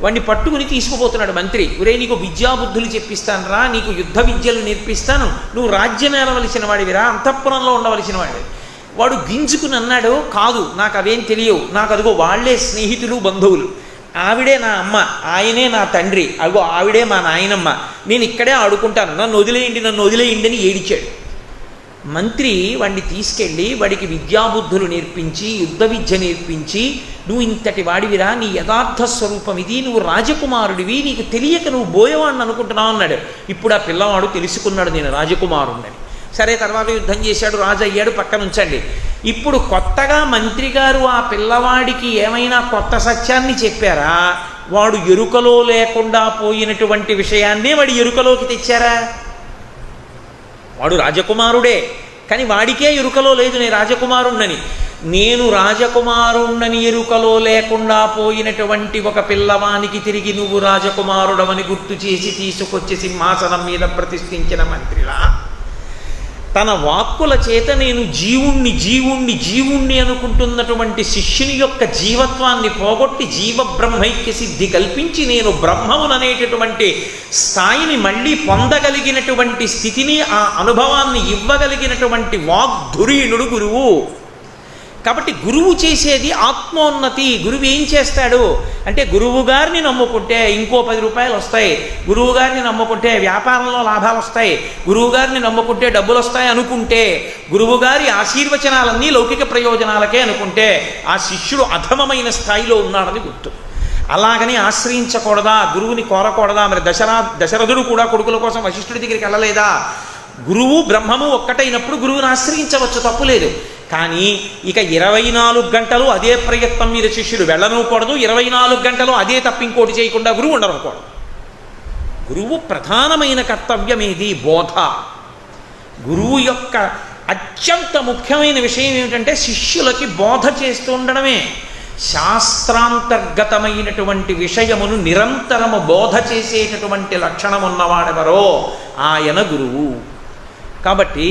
వాడిని పట్టుకుని తీసుకుపోతున్నాడు మంత్రి. ఒరే నీకు విద్యాబుద్ధులు చెప్పిస్తాను రా, నీకు యుద్ధ విద్యలు నేర్పిస్తాను, నువ్వు రాజ్యం ఏలవలసిన వాడివిరా, అంతఃపురంలో ఉండవలసిన వాడివి. వాడు గింజుకుని అన్నాడు, కాదు నాకు అవేం తెలియవు, నాకు అదిగో వాళ్లే స్నేహితులు బంధువులు, ఆవిడే నా అమ్మ, ఆయనే నా తండ్రి, అదిగో ఆవిడే మా నాయనమ్మ, నేను ఇక్కడే ఆడుకుంటాను, నన్ను వదిలేయండి అని ఏడిచాడు. మంత్రి వాడిని తీసుకెళ్ళి వాడికి విద్యాబుద్ధులు నేర్పించి యుద్ధ విద్య నేర్పించి, నువ్వు ఇంతటి వాడివిరా, నీ యథార్థ స్వరూపం ఇది, నువ్వు రాజకుమారుడివి, నీకు తెలియక నువ్వు బోయేవాడిని అనుకుంటున్నావు అన్నాడు. ఇప్పుడు ఆ పిల్లవాడు తెలుసుకున్నాడు నేను రాజకుమారుడిని. సరే, తర్వాత యుద్ధం చేశాడు, రాజు అయ్యాడు, పక్కన ఉంచండి. ఇప్పుడు కొత్తగా మంత్రి గారు ఆ పిల్లవాడికి ఏమైనా కొత్త సత్యాన్ని చెప్పారా? వాడు ఎరుకలో లేకుండా పోయినటువంటి విషయాన్నే వాడి ఎరుకలోకి తెచ్చారా? వాడు రాజకుమారుడే, కానీ వాడికే ఎరుకలో లేదు నేను రాజకుమారుణ్ణని. నేను రాజకుమారుణ్ణని ఎరుకలో లేకుండా పోయినటువంటి ఒక పిల్లవానికి తిరిగి నువ్వు రాజకుమారుడవని గుర్తు చేసి తీసుకొచ్చి సింహాసనం మీద ప్రతిష్ఠించిన మంత్రిలా తన వాక్కుల చేత నేను జీవుణ్ణి అనుకుంటున్నటువంటి శిష్యుని యొక్క జీవత్వాన్ని పోగొట్టి జీవబ్రహ్మైక్య సిద్ధి కల్పించి నేను బ్రహ్మముననేటటువంటి స్థాయిని మళ్ళీ పొందగలిగినటువంటి స్థితిని, ఆ అనుభవాన్ని ఇవ్వగలిగినటువంటి వాగ్ధురీణుడు గురువు. కాబట్టి గురువు చేసేది ఆత్మోన్నతి. గురువు ఏం చేస్తాడు అంటే, గురువు గారిని నమ్ముకుంటే ఇంకో 10 రూపాయలు వస్తాయి, గురువు గారిని నమ్ముకుంటే వ్యాపారంలో లాభాలు వస్తాయి, గురువు గారిని నమ్ముకుంటే డబ్బులు వస్తాయి అనుకుంటే, గురువు గారి ఆశీర్వచనాలన్నీ లౌకిక ప్రయోజనాలకే అనుకుంటే ఆ శిష్యుడు అధమమైన స్థాయిలో ఉన్నాడని గుర్తు. అలాగని ఆశ్రయించకూడదా, గురువుని కోరకూడదా? మరి దశరథుడు కూడా కొడుకుల కోసం వశిష్ఠుడి దగ్గరికి వెళ్ళలేదా? గురువు బ్రహ్మము ఒక్కటైనప్పుడు గురువుని ఆశ్రయించవచ్చు, తప్పులేదు. కానీ ఇక 24 గంటలు అదే ప్రయత్నం మీద శిష్యుడు వెళ్ళనూకూడదు, 24 గంటలు అదే తప్పింకోటి చేయకుండా గురువు ఉండనూకూడదు. గురువు ప్రధానమైన కర్తవ్యం ఏది? బోధ. గురువు యొక్క అత్యంత ముఖ్యమైన విషయం ఏమిటంటే శిష్యులకి బోధ చేస్తూ ఉండడమే. శాస్త్రాంతర్గతమైనటువంటి విషయమును నిరంతరము బోధ చేసేటటువంటి లక్షణం ఉన్నవాడెవరో ఆయన గురువు. కాబట్టి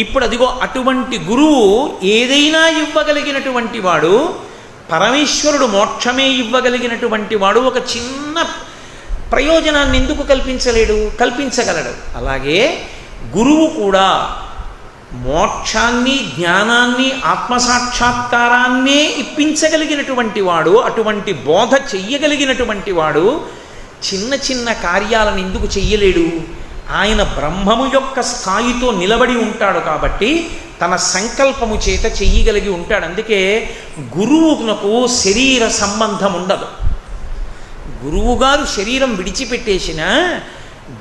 ఇప్పుడు అదిగో అటువంటి గురువు ఏదైనా ఇవ్వగలిగినటువంటి వాడు, పరమేశ్వరుడు మోక్షమే ఇవ్వగలిగినటువంటి వాడు ఒక చిన్న ప్రయోజనాన్ని ఎందుకు కల్పించలేడు? కల్పించగలడు. అలాగే గురువు కూడా మోక్షాన్ని, జ్ఞానాన్ని, ఆత్మసాక్షాత్కారాన్నే ఇప్పించగలిగినటువంటి వాడు, అటువంటి బోధ చెయ్యగలిగినటువంటి వాడు చిన్న చిన్న కార్యాలను ఎందుకు చెయ్యలేడు? ఆయన బ్రహ్మము యొక్క స్థాయితో నిలబడి ఉంటాడు కాబట్టి తన సంకల్పము చేత చెయ్యగలిగి ఉంటాడు. అందుకే గురువునకు శరీర సంబంధం ఉండదు. గురువుగారు శరీరం విడిచిపెట్టేసిన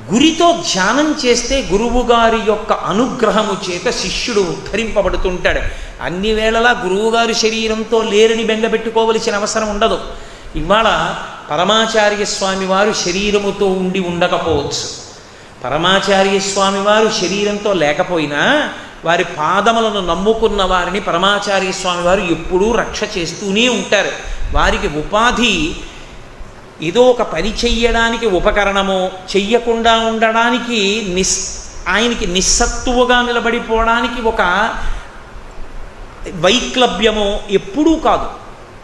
గురితో ధ్యానం చేస్తే గురువుగారి యొక్క అనుగ్రహము చేత శిష్యుడు ఉద్ధరింపబడుతుంటాడు. అన్ని వేళలా గురువుగారు శరీరంతో లేరని బెంగపెట్టుకోవలసిన అవసరం ఉండదు. ఇవాళ పరమాచార్య స్వామి వారు శరీరముతో ఉండి ఉండకపోవచ్చు. పరమాచార్య స్వామి వారు శరీరంతో లేకపోయినా వారి పాదములను నమ్ముకున్న వారిని పరమాచార్య స్వామి వారు ఎప్పుడూ రక్ష చేస్తూనే ఉంటారు. వారికి ఉపాధి ఏదో ఒక పని చెయ్యడానికి ఉపకరణమో, చెయ్యకుండా ఉండడానికి ఆయనకి నిస్సత్తువుగా నిలబడిపోవడానికి ఒక వైక్లభ్యమో ఎప్పుడూ కాదు.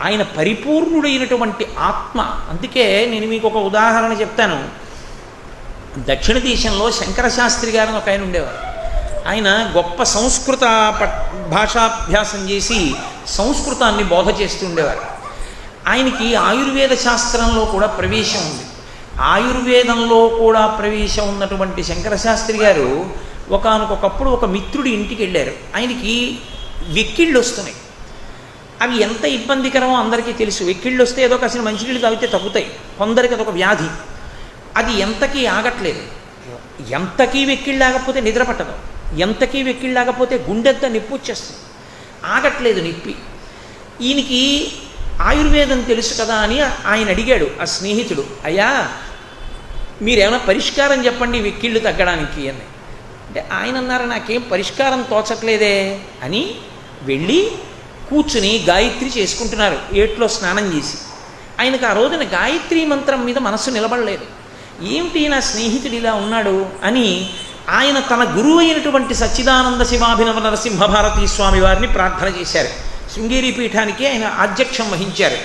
ఆయన పరిపూర్ణుడైనటువంటి ఆత్మ. అందుకే నేను మీకు ఒక ఉదాహరణ చెప్తాను. దక్షిణ దేశంలో శంకరశాస్త్రి గారిని ఒక ఆయన ఉండేవారు. ఆయన గొప్ప సంస్కృత భాషాభ్యాసం చేసి సంస్కృతాన్ని బోధ చేస్తూ ఉండేవారు. ఆయనకి ఆయుర్వేద శాస్త్రంలో కూడా ప్రవేశం ఉంది. ఆయుర్వేదంలో కూడా ప్రవేశం ఉన్నటువంటి శంకరశాస్త్రి గారు ఒకానొకప్పుడు ఒక మిత్రుడి ఇంటికి వెళ్ళారు. ఆయనకి వెక్కిళ్ళు వస్తున్నాయి. అవి ఎంత ఇబ్బందికరమో అందరికీ తెలుసు. వెక్కిళ్ళు వస్తే ఏదో కాసిన మంచినీళ్ళు తాగితే తగ్గుతాయి, కొందరికి అదొక వ్యాధి. అది ఎంతకీ ఆగట్లేదు. ఎంతకీ వెక్కిళ్ళు ఆగకపోతే నిద్ర పట్టదు, ఎంతకీ వెక్కిళ్ళు ఆగకపోతే గుండెంతా నొప్పి వచ్చేస్తుంది, ఆగట్లేదు నొప్పి. ఈయనకి ఆయుర్వేదం తెలుసు కదా అని ఆయన అడిగాడు ఆ స్నేహితుడు, అయ్యా మీరేమైనా పరిష్కారం చెప్పండి వెక్కిళ్ళు తగ్గడానికి అని. అంటే ఆయన అన్నారు, నాకేం పరిష్కారం తోచట్లేదే అని వెళ్ళి కూర్చుని గాయత్రి చేసుకుంటున్నారు ఏట్లో స్నానం చేసి. ఆయనకు ఆ రోజున గాయత్రి మంత్రం మీద మనస్సు నిలబడలేదు. ఏమిటి నా స్నేహితుడు ఇలా ఉన్నాడు అని ఆయన తన గురువు అయినటువంటి సచ్చిదానంద శివాభినవ నరసింహ భారతీ స్వామి వారిని ప్రార్థన చేశారు. శృంగేరి పీఠానికి ఆయన ఆధ్యక్షం వహించారు.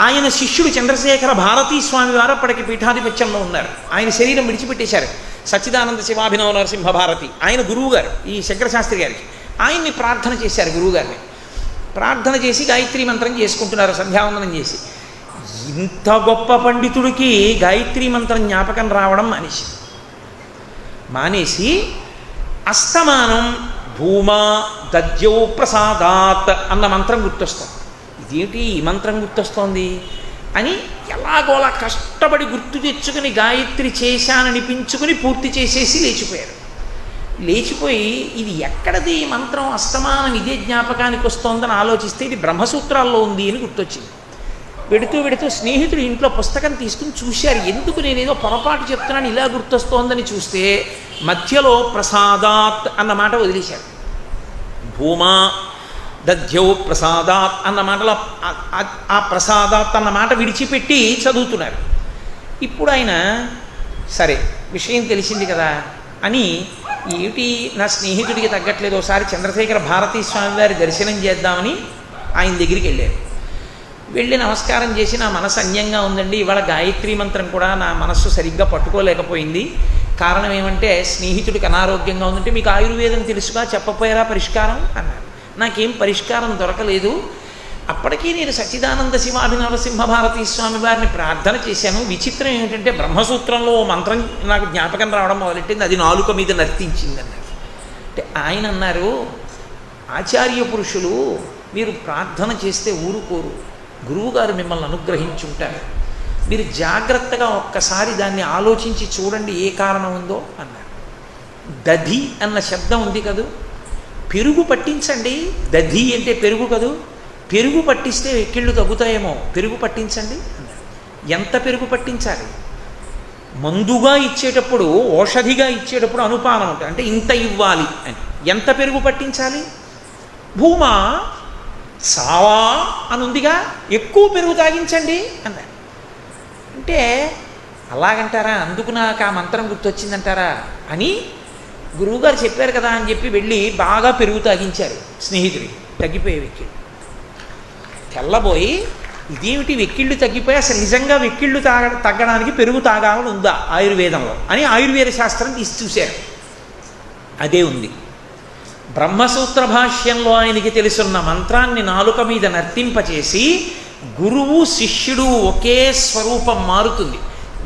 ఆయన శిష్యుడు చంద్రశేఖర భారతీ స్వామి వారు అప్పటికి పీఠాధిపత్యంలో ఉన్నారు. ఆయన శరీరం విడిచిపెట్టేశారు. సచ్చిదానంద శివాభినవ నరసింహ భారతి ఆయన గురువు గారు, ఈ శంకరశాస్త్రి గారికి. ఆయన్ని ప్రార్థన చేశారు గురువుగారిని. ప్రార్థన చేసి గాయత్రి మంత్రం చేసుకుంటున్నారు సంధ్యావందనం చేసి. ఇంత గొప్ప పండితుడికి గాయత్రి మంత్రం జ్ఞాపకం రావడం మానేసి అస్తమానం భూమా దద్యౌ ప్రసాదాత్ అన్న మంత్రం గుర్తొస్తుంది. ఇదేంటి ఈ మంత్రం గుర్తొస్తోంది అని ఎలాగోలా కష్టపడి గుర్తు తెచ్చుకుని గాయత్రి చేశాననిపించుకుని పూర్తి చేసేసి లేచిపోయారు. లేచిపోయి ఇది ఎక్కడది ఈ మంత్రం అస్తమానం ఇదే జ్ఞాపకానికి వస్తోందని ఆలోచిస్తే ఇది బ్రహ్మసూత్రాల్లో ఉంది అని గుర్తొచ్చింది. వెడుతూ స్నేహితుడు ఇంట్లో పుస్తకం తీసుకుని చూశారు, ఎందుకు నేనేదో పొరపాటు చెప్తున్నాను ఇలా గుర్తొస్తోందని చూస్తే మధ్యలో ప్రసాదాత్ అన్న మాట వదిలేశారు. భూమా దధ్యౌ ప్రసాదాత్ అన్న మాటలో ఆ ప్రసాదాత్ అన్న మాట విడిచిపెట్టి చదువుతున్నారు. ఇప్పుడు ఆయన సరే విషయం తెలిసింది కదా అని ఏమిటి నా స్నేహితుడికి తగ్గట్లేదు, ఒకసారి చంద్రశేఖర భారతీ స్వామి వారి దర్శనం చేద్దామని ఆయన దగ్గరికి వెళ్ళారు. వెళ్ళి నమస్కారం చేసి, నా మనసు అన్యంగా ఉందండి, ఇవాళ గాయత్రి మంత్రం కూడా నా మనస్సు సరిగ్గా పట్టుకోలేకపోయింది. కారణం ఏమంటే స్నేహితుడికి అనారోగ్యంగా ఉందంటే మీకు ఆయుర్వేదం తెలుసుగా చెప్పపోయారా పరిష్కారం అన్నారు. నాకేం పరిష్కారం దొరకలేదు. అప్పటికీ నేను సచ్చిదానంద శివాభినరసింహ భారతీ స్వామి వారిని ప్రార్థన చేశాను. విచిత్రం ఏమిటంటే బ్రహ్మసూత్రంలో ఓ మంత్రం నాకు జ్ఞాపకం రావడం మొదలెట్టింది, అది నాలుక మీద నర్తించింది అన్నారు. అంటే ఆయన అన్నారు, ఆచార్య పురుషులు మీరు ప్రార్థన చేస్తే ఊరుకోరు, గురువుగారు మిమ్మల్ని అనుగ్రహించుంటారు, మీరు జాగ్రత్తగా ఒక్కసారి దాన్ని ఆలోచించి చూడండి ఏ కారణం ఉందో అన్నారు. దధి అన్న శబ్దం ఉంది కదూ, పెరుగు పట్టించండి. దధి అంటే పెరుగు కదూ, పెరుగు పట్టిస్తే వెక్కిళ్ళు తగ్గుతాయేమో, పెరుగు పట్టించండి అన్నారు. ఎంత పెరుగు పట్టించాలి? మందుగా ఇచ్చేటప్పుడు, ఔషధిగా ఇచ్చేటప్పుడు అనుపానం ఉంటుంది, అంటే ఇంత ఇవ్వాలి అని. ఎంత పెరుగు పట్టించాలి? భూమా సావా అని ఉందిగా, ఎక్కువ పెరుగు తాగించండి అన్నారు. అంటే అలాగంటారా, అందుకు నాకు ఆ మంత్రం గుర్తొచ్చిందంటారా అని గురువుగారు చెప్పారు కదా అని చెప్పి వెళ్ళి బాగా పెరుగు తాగించారు స్నేహితుడి. తగ్గిపోయే వెక్కిళ్ళు. తెల్లబోయి ఇదేమిటి వెక్కిళ్ళు తగ్గిపోయి, అసలు నిజంగా వెక్కిళ్ళు తగ్గడానికి పెరుగు తాగాలని ఉందా ఆయుర్వేదంలో అని ఆయుర్వేద శాస్త్రం తీసి చూశారు. అదే ఉంది. బ్రహ్మసూత్ర భాష్యంలో ఆయనకి తెలుసున్న మంత్రాన్ని నాలుక మీద నర్తింపచేసి గురువు శిష్యుడు ఒకే స్వరూపం మారుతుంది.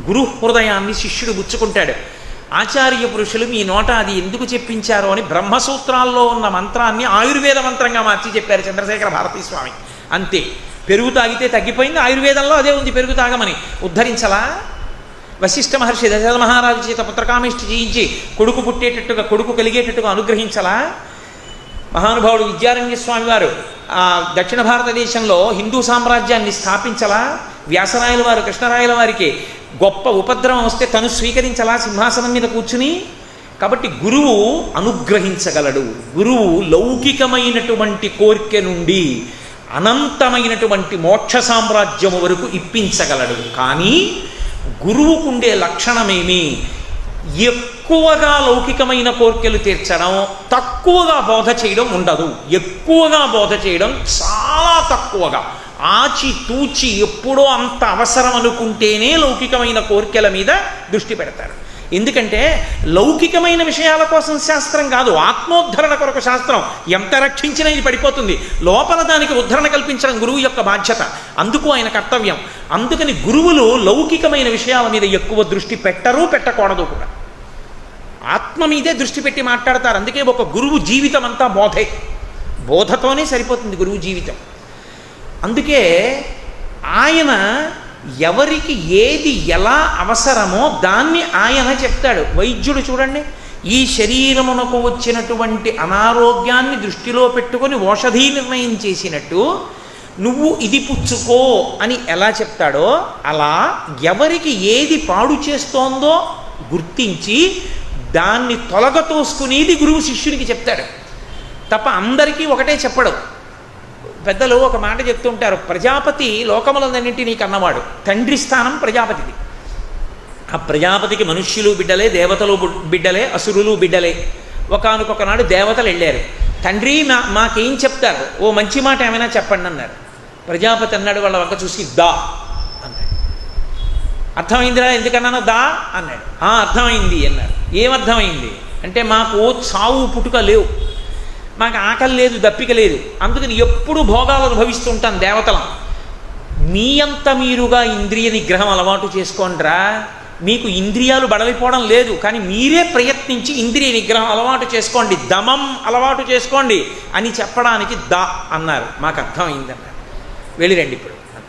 గురు హృదయాన్ని శిష్యుడు గుచ్చుకుంటాడు. ఆచార్య పురుషులు మీ నోట అది ఎందుకు చెప్పించారో అని బ్రహ్మసూత్రాల్లో ఉన్న మంత్రాన్ని ఆయుర్వేద మంత్రంగా మార్చి చెప్పారు చంద్రశేఖర భారతీ స్వామి. అంతే, పెరుగు తాగితే తగ్గిపోయింది. ఆయుర్వేదంలో అదే ఉంది, పెరుగు తాగమని. ఉద్ధరించలా? వశిష్ఠ మహర్షి దశరథ మహారాజు చేత పుత్రకామేష్టి చేయించి కొడుకు పుట్టేటట్టుగా, కొడుకు కలిగేటట్టుగా అనుగ్రహించలా? మహానుభావుడు విద్యారణ్య స్వామి వారు దక్షిణ భారతదేశంలో హిందూ సామ్రాజ్యాన్ని స్థాపించలా? వ్యాసరాయల వారు కృష్ణరాయల వారికి గొప్ప ఉపద్రవం వస్తే తను స్వీకరించలా సింహాసనం మీద కూర్చుని? కాబట్టి గురువు అనుగ్రహించగలడు. గురువు లౌకికమైనటువంటి కోరిక నుండి అనంతమైనటువంటి మోక్ష సామ్రాజ్యము వరకు ఇప్పించగలడు. కానీ గురువుకుండే లక్షణమేమి? ఎక్కువగా లౌకికమైన కోరికలు తీర్చడం, తక్కువగా బోధ చేయడం ఉండదు. ఎక్కువగా బోధ చేయడం, చాలా తక్కువగా ఆచి తూచి ఎప్పుడో అంత అవసరం అనుకుంటేనే లౌకికమైన కోరికల మీద దృష్టి పెడతారు. ఎందుకంటే లౌకికమైన విషయాల కోసం శాస్త్రం కాదు, ఆత్మోద్ధరణ కొరకు శాస్త్రం. ఎంత రక్షించినా ఇది పడిపోతుంది, లోపల దానికి ఉద్ధరణ కల్పించడం గురువు యొక్క బాధ్యత, అందుకు ఆయన కర్తవ్యం. అందుకని గురువులు లౌకికమైన విషయాల మీద ఎక్కువ దృష్టి పెట్టరు, పెట్టకూడదు కూడా. ఆత్మ మీదే దృష్టి పెట్టి మాట్లాడతారు. అందుకే ఒక గురువు జీవితం అంతా బోధే, బోధతోనే సరిపోతుంది గురువు జీవితం. అందుకే ఆయన ఎవరికి ఏది ఎలా అవసరమో దాన్ని ఆయన చెప్తాడు. వైద్యుడు చూడండి, ఈ శరీరమునకు వచ్చినటువంటి అనారోగ్యాన్ని దృష్టిలో పెట్టుకొని ఔషధీ నిర్ణయం చేసినట్టు నువ్వు ఇది పుచ్చుకో అని ఎలా చెప్తాడో అలా ఎవరికి ఏది పాడు చేస్తోందో గుర్తించి దాన్ని తొలగతోసుకునేది గురువు శిష్యునికి చెప్తాడు తప్ప అందరికీ ఒకటే చెప్పడు. పెద్దలు ఒక మాట చెప్తుంటారు, ప్రజాపతి లోకములన్నింటినీ కన్నవాడు, తండ్రి స్థానం ప్రజాపతిది. ఆ ప్రజాపతికి మనుష్యులు బిడ్డలే, దేవతలు బిడ్డలే, అసురులు బిడ్డలే. ఒకానొకనాడు దేవతలు వెళ్ళారు, తండ్రి మాకేం చెప్తారు, ఓ మంచి మాట ఏమైనా చెప్పండి అన్నారు. ప్రజాపతి అన్నాడు వాళ్ళ వంక చూసి, దా అన్నాడు. అర్థమైందిరా ఎందుకన్నాను, దా అన్నాడు. అర్థమైంది అన్నారు. ఏమర్థమైంది అంటే, మాకు చావు పుట్టుక లేవు, మాకు ఆకలి లేదు, దప్పిక లేదు, అందుకని ఎప్పుడు భోగాలు అనుభవిస్తుంటాం దేవతలం. మీ అంత మీరుగా ఇంద్రియ నిగ్రహం అలవాటు చేసుకోండిరా, మీకు ఇంద్రియాలు బడలిపోవడం లేదు, కానీ మీరే ప్రయత్నించి ఇంద్రియ నిగ్రహం అలవాటు చేసుకోండి, దమం అలవాటు చేసుకోండి అని చెప్పడానికి దా అన్నారు. మాకు అర్థమైందన్నారు. వెళ్ళిరండి ఇప్పుడు అన్నారు.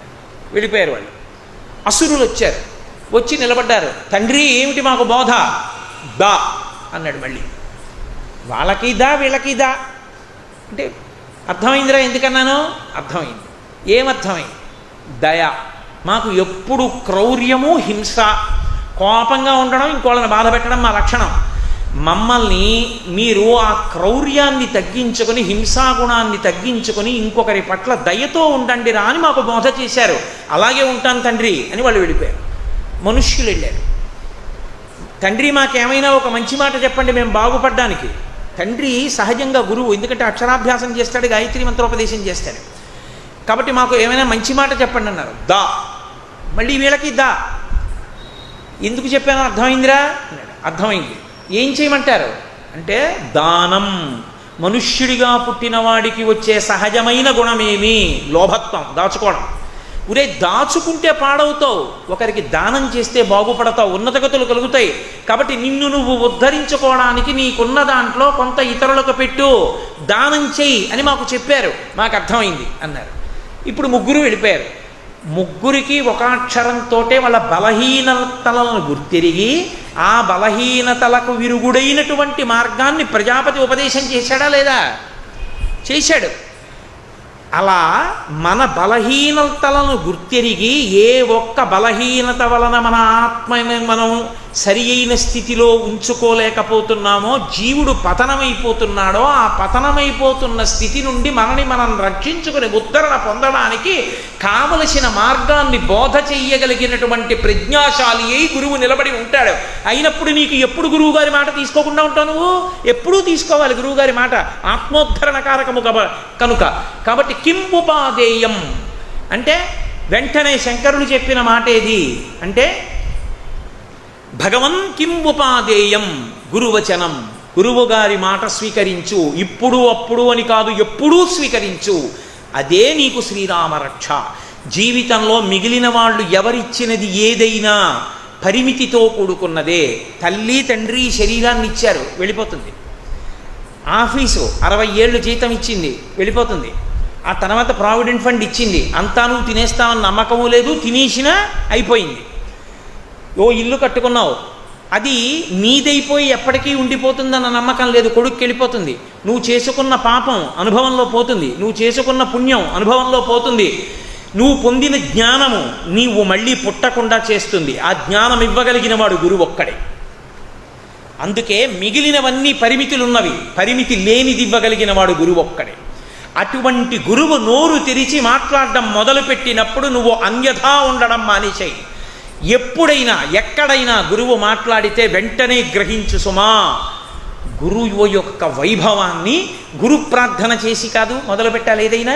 వెళ్ళిపోయారు వాళ్ళు. అసురులు వచ్చారు, వచ్చి నిలబడ్డారు. తండ్రి ఏమిటి మాకు బోధ, దా అన్నాడు మళ్ళీ. వాళ్ళకి దా వీళ్ళకి దా అంటే అర్థమైందిరా ఎందుకన్నాను, అర్థమైంది. ఏమర్థమైంది, దయ. మాకు ఎప్పుడు క్రౌర్యము, హింస, కోపంగా ఉండడం, ఇంకోళ్ళని బాధ పెట్టడం మా లక్షణం. మమ్మల్ని మీరు ఆ క్రౌర్యాన్ని తగ్గించుకొని, హింసాగుణాన్ని తగ్గించుకొని ఇంకొకరి పట్ల దయతో ఉండండి రా అని మాకు బోధ చేశారు. అలాగే ఉంటాను తండ్రి అని వాళ్ళు వెళ్ళిపోయారు. మనుష్యులు వెళ్ళారు. తండ్రి మాకేమైనా ఒక మంచి మాట చెప్పండి మేము బాగుపడ్డానికి. తండ్రి సహజంగా గురువు, ఎందుకంటే అక్షరాభ్యాసం చేస్తాడు, గాయత్రి మంత్రోపదేశం చేస్తాడు, కాబట్టి మాకు ఏమైనా మంచి మాట చెప్పండి అన్నారు. దా. మళ్ళీ వీళ్ళకి దా. ఎందుకు చెప్పానో అర్థమైందిరా అన్నాడు. అర్థమైంది. ఏం చేయమంటారు అంటే, దానం. మనుష్యుడిగా పుట్టిన వాడికి వచ్చే సహజమైన గుణమేమి, లోభత్వం, దాచుకోవడం. ఒరే దాచుకుంటే పాడవుతావు, ఒకరికి దానం చేస్తే బాగుపడతావు, ఉన్నతగతులు కలుగుతాయి. కాబట్టి నిన్ను నువ్వు ఉద్ధరించుకోవడానికి నీకున్న దాంట్లో కొంత ఇతరులకు పెట్టు, దానం చెయ్యి అని మాకు చెప్పారు, మాకు అర్థమైంది అన్నారు. ఇప్పుడు ముగ్గురు వెళ్ళిపోయారు. ముగ్గురికి ఒక అక్షరంతో వాళ్ళ బలహీనతలను గుర్తిరిగి ఆ బలహీనతలకు విరుగుడైనటువంటి మార్గాన్ని ప్రజాపతి ఉపదేశం చేశాడా లేదా, చేశాడు. అలా మన బలహీనతలను గుర్తెరిగి ఏ ఒక్క బలహీనత వలన మన ఆత్మని మనం సరి అయిన స్థితిలో ఉంచుకోలేకపోతున్నామో, జీవుడు పతనమైపోతున్నాడో, ఆ పతనమైపోతున్న స్థితి నుండి మనని మనం రక్షించుకుని ఉద్ధరణ పొందడానికి కావలసిన మార్గాన్ని బోధ చెయ్యగలిగినటువంటి ప్రజ్ఞాశాలి అయి గురువు నిలబడి ఉంటాడు. అయినప్పుడు నీకు ఎప్పుడు గురువు గారి మాట తీసుకోకుండా ఉంటావు, నువ్వు ఎప్పుడూ తీసుకోవాలి గురువు గారి మాట, ఆత్మోద్ధరణ కారకము కనుక. కాబట్టి కిం ఉపాదేయం అంటే వెంటనే శంకరులు చెప్పిన మాట ఏది అంటే, భగవన్ కిం ఉపాదేయం, గురువచనం, గురువుగారి మాట స్వీకరించు. ఇప్పుడు అప్పుడు అని కాదు, ఎప్పుడూ స్వీకరించు. అదే నీకు శ్రీరామరక్ష. జీవితంలో మిగిలిన వాళ్ళు ఎవరిచ్చినది ఏదైనా పరిమితితో కూడుకున్నదే. తల్లి తండ్రి శరీరాన్ని ఇచ్చారు, వెళ్ళిపోతుంది. ఆఫీసు 60 ఏళ్ళు జీతం ఇచ్చింది, వెళ్ళిపోతుంది. ఆ తర్వాత ప్రావిడెంట్ ఫండ్ ఇచ్చింది, అంతా నువ్వు తినేస్తావని నమ్మకము లేదు, తినేసినా అయిపోయింది. ఓ ఇల్లు కట్టుకున్నావు, అది నీదైపోయి ఎప్పటికీ ఉండిపోతుందన్న నమ్మకం లేదు, కొడుక్కి వెళ్ళిపోతుంది. నువ్వు చేసుకున్న పాపం అనుభవంలో పోతుంది, నువ్వు చేసుకున్న పుణ్యం అనుభవంలో పోతుంది. నువ్వు పొందిన జ్ఞానము నీవు మళ్ళీ పుట్టకుండా చేస్తుంది. ఆ జ్ఞానం ఇవ్వగలిగిన వాడు గురువు ఒక్కడే. అందుకే మిగిలినవన్నీ పరిమితులున్నవి, పరిమితి లేనిది ఇవ్వగలిగిన వాడు గురువు ఒక్కడే. అటువంటి గురువు నోరు తెరిచి మాట్లాడడం మొదలుపెట్టినప్పుడు నువ్వు అన్యథా ఉండడం మానేసేయి. ఎప్పుడైనా ఎక్కడైనా గురువు మాట్లాడితే వెంటనే గ్రహించు సుమా. గురువు యొక్క వైభవాన్ని గురు ప్రార్థన చేసి కాదు మొదలుపెట్టాలి. ఏదైనా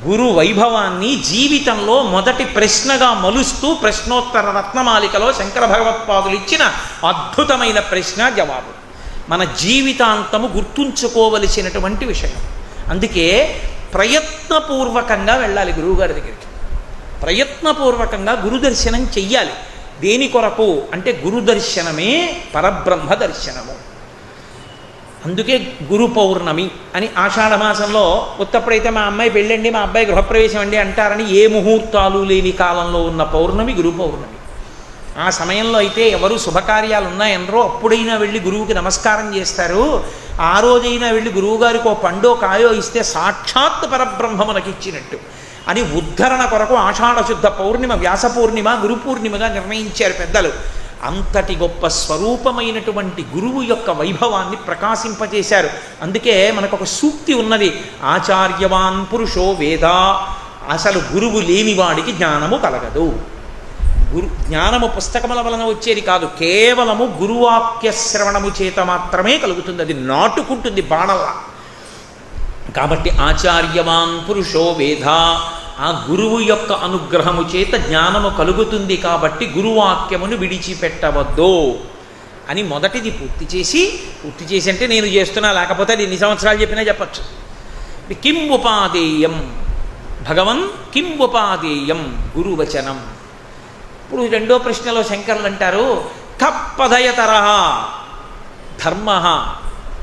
గురు వైభవాన్ని జీవితంలో మొదటి ప్రశ్నగా మలుస్తూ ప్రశ్నోత్తర రత్నమాలికలో శంకర భగవత్పాదులు ఇచ్చిన అద్భుతమైన ప్రశ్న జవాబు మన జీవితాంతము గుర్తుంచుకోవలసినటువంటి విషయం. అందుకే ప్రయత్నపూర్వకంగా వెళ్ళాలి గురువుగారి దగ్గరికి. ప్రయత్నపూర్వకంగా గురు దర్శనం చెయ్యాలి. దేని కొరకు అంటే గురు దర్శనమే పరబ్రహ్మ దర్శనము. అందుకే గురు పౌర్ణమి అని ఆషాఢమాసంలో ఉత్తప్పుడైతే మా అమ్మాయి పెళ్ళండి, మా అబ్బాయి గృహప్రవేశం అండి అంటారని ఏ ముహూర్తాలు లేని కాలంలో ఉన్న పౌర్ణమి గురు పౌర్ణమి. ఆ సమయంలో అయితే ఎవరు శుభకార్యాలు ఉన్నాయనరో అప్పుడైనా వెళ్ళి గురువుకి నమస్కారం చేస్తారు. ఆ రోజైనా వెళ్ళి గురువుగారికి ఓ పండో కాయో ఇస్తే సాక్షాత్ పరబ్రహ్మ మనకి ఇచ్చినట్టు అని ఉద్ధరణ కొరకు ఆషాఢ శుద్ధ పౌర్ణిమ వ్యాస పూర్ణిమ గురు పూర్ణిమగా నిర్ణయించారు పెద్దలు. అంతటి గొప్ప స్వరూపమైనటువంటి గురువు యొక్క వైభవాన్ని ప్రకాశింపజేశారు. అందుకే మనకు ఒక సూక్తి ఉన్నది, ఆచార్యవాన్ పురుషో వేద. అసలు గురువు లేనివాడికి జ్ఞానము కలగదు. జ్ఞానము పుస్తకముల వలన వచ్చేది కాదు, కేవలము గురువాక్య శ్రవణము చేత మాత్రమే కలుగుతుంది. అది నాటుకుంటుంది బాణల్లా. కాబట్టి ఆచార్యవాన్ పురుషో వేద, ఆ గురువు యొక్క అనుగ్రహము చేత జ్ఞానము కలుగుతుంది. కాబట్టి గురువాక్యమును విడిచిపెట్టవద్దు అని మొదటిది పూర్తి చేసి అంటే నేను చేస్తున్నా, లేకపోతే అది ఎన్ని సంవత్సరాలు చెప్పినా చెప్పచ్చు. కిం ఉపాదేయం భగవన్, కిం ఉపాదేయం గురువచనం. ఇప్పుడు రెండో ప్రశ్నలో శంకరులు అంటారు కప్పదయతర ధర్మ.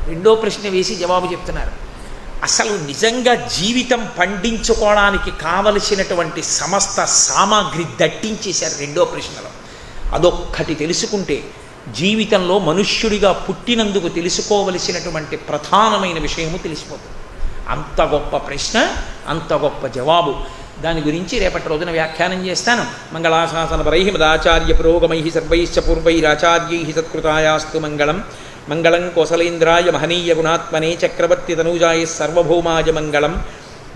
రెండో ప్రశ్న వేసి జవాబు చెప్తున్నారు. అసలు నిజంగా జీవితం పండించుకోవడానికి కావలసినటువంటి సమస్త సామాగ్రి దట్టించేశారు రెండో ప్రశ్నలో. అదొక్కటి తెలుసుకుంటే జీవితంలో మనుష్యుడిగా పుట్టినందుకు తెలుసుకోవలసినటువంటి ప్రధానమైన విషయము తెలిసిపోతుంది. అంత గొప్ప ప్రశ్న, అంత గొప్ప జవాబు. దాని గురించి రేపటి రోజున వ్యాఖ్యానం చేస్తాను. మంగళాశాసనపరై మదాచార్య పురోగమై సర్వైశ్చ పూర్వైరాచార్యై సత్కృతాయాస్తు మంగళం. మంగళం కోసలేంద్రాయ మహనీయ గుణాత్మనే చక్రవర్తి తనూజాయ సర్వభౌమాయ మంగళం.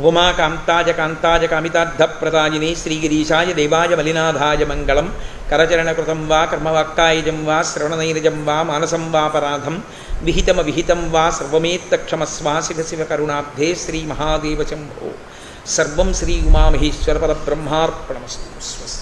ఉమాకాంతాయ కాంతాయ కామితార్థప్రదాయినే శ్రీగిరీశాయ దేవాయ మలినాథాయ మంగళం. కరచరణకృతం వా కర్మవాక్కాయజం వా శ్రవణనైరజం వా మానసం వాపరాధం విహితమవిహితం వా సర్వమేత్తక్షమస్వా శివ శివ కరుణాబ్ధే శ్రీ మహాదేవ శంభో. సర్వం శ్రీ ఉమామహేశ్వర పరబ్రహ్మార్పణమస్తు. స్వస్తి.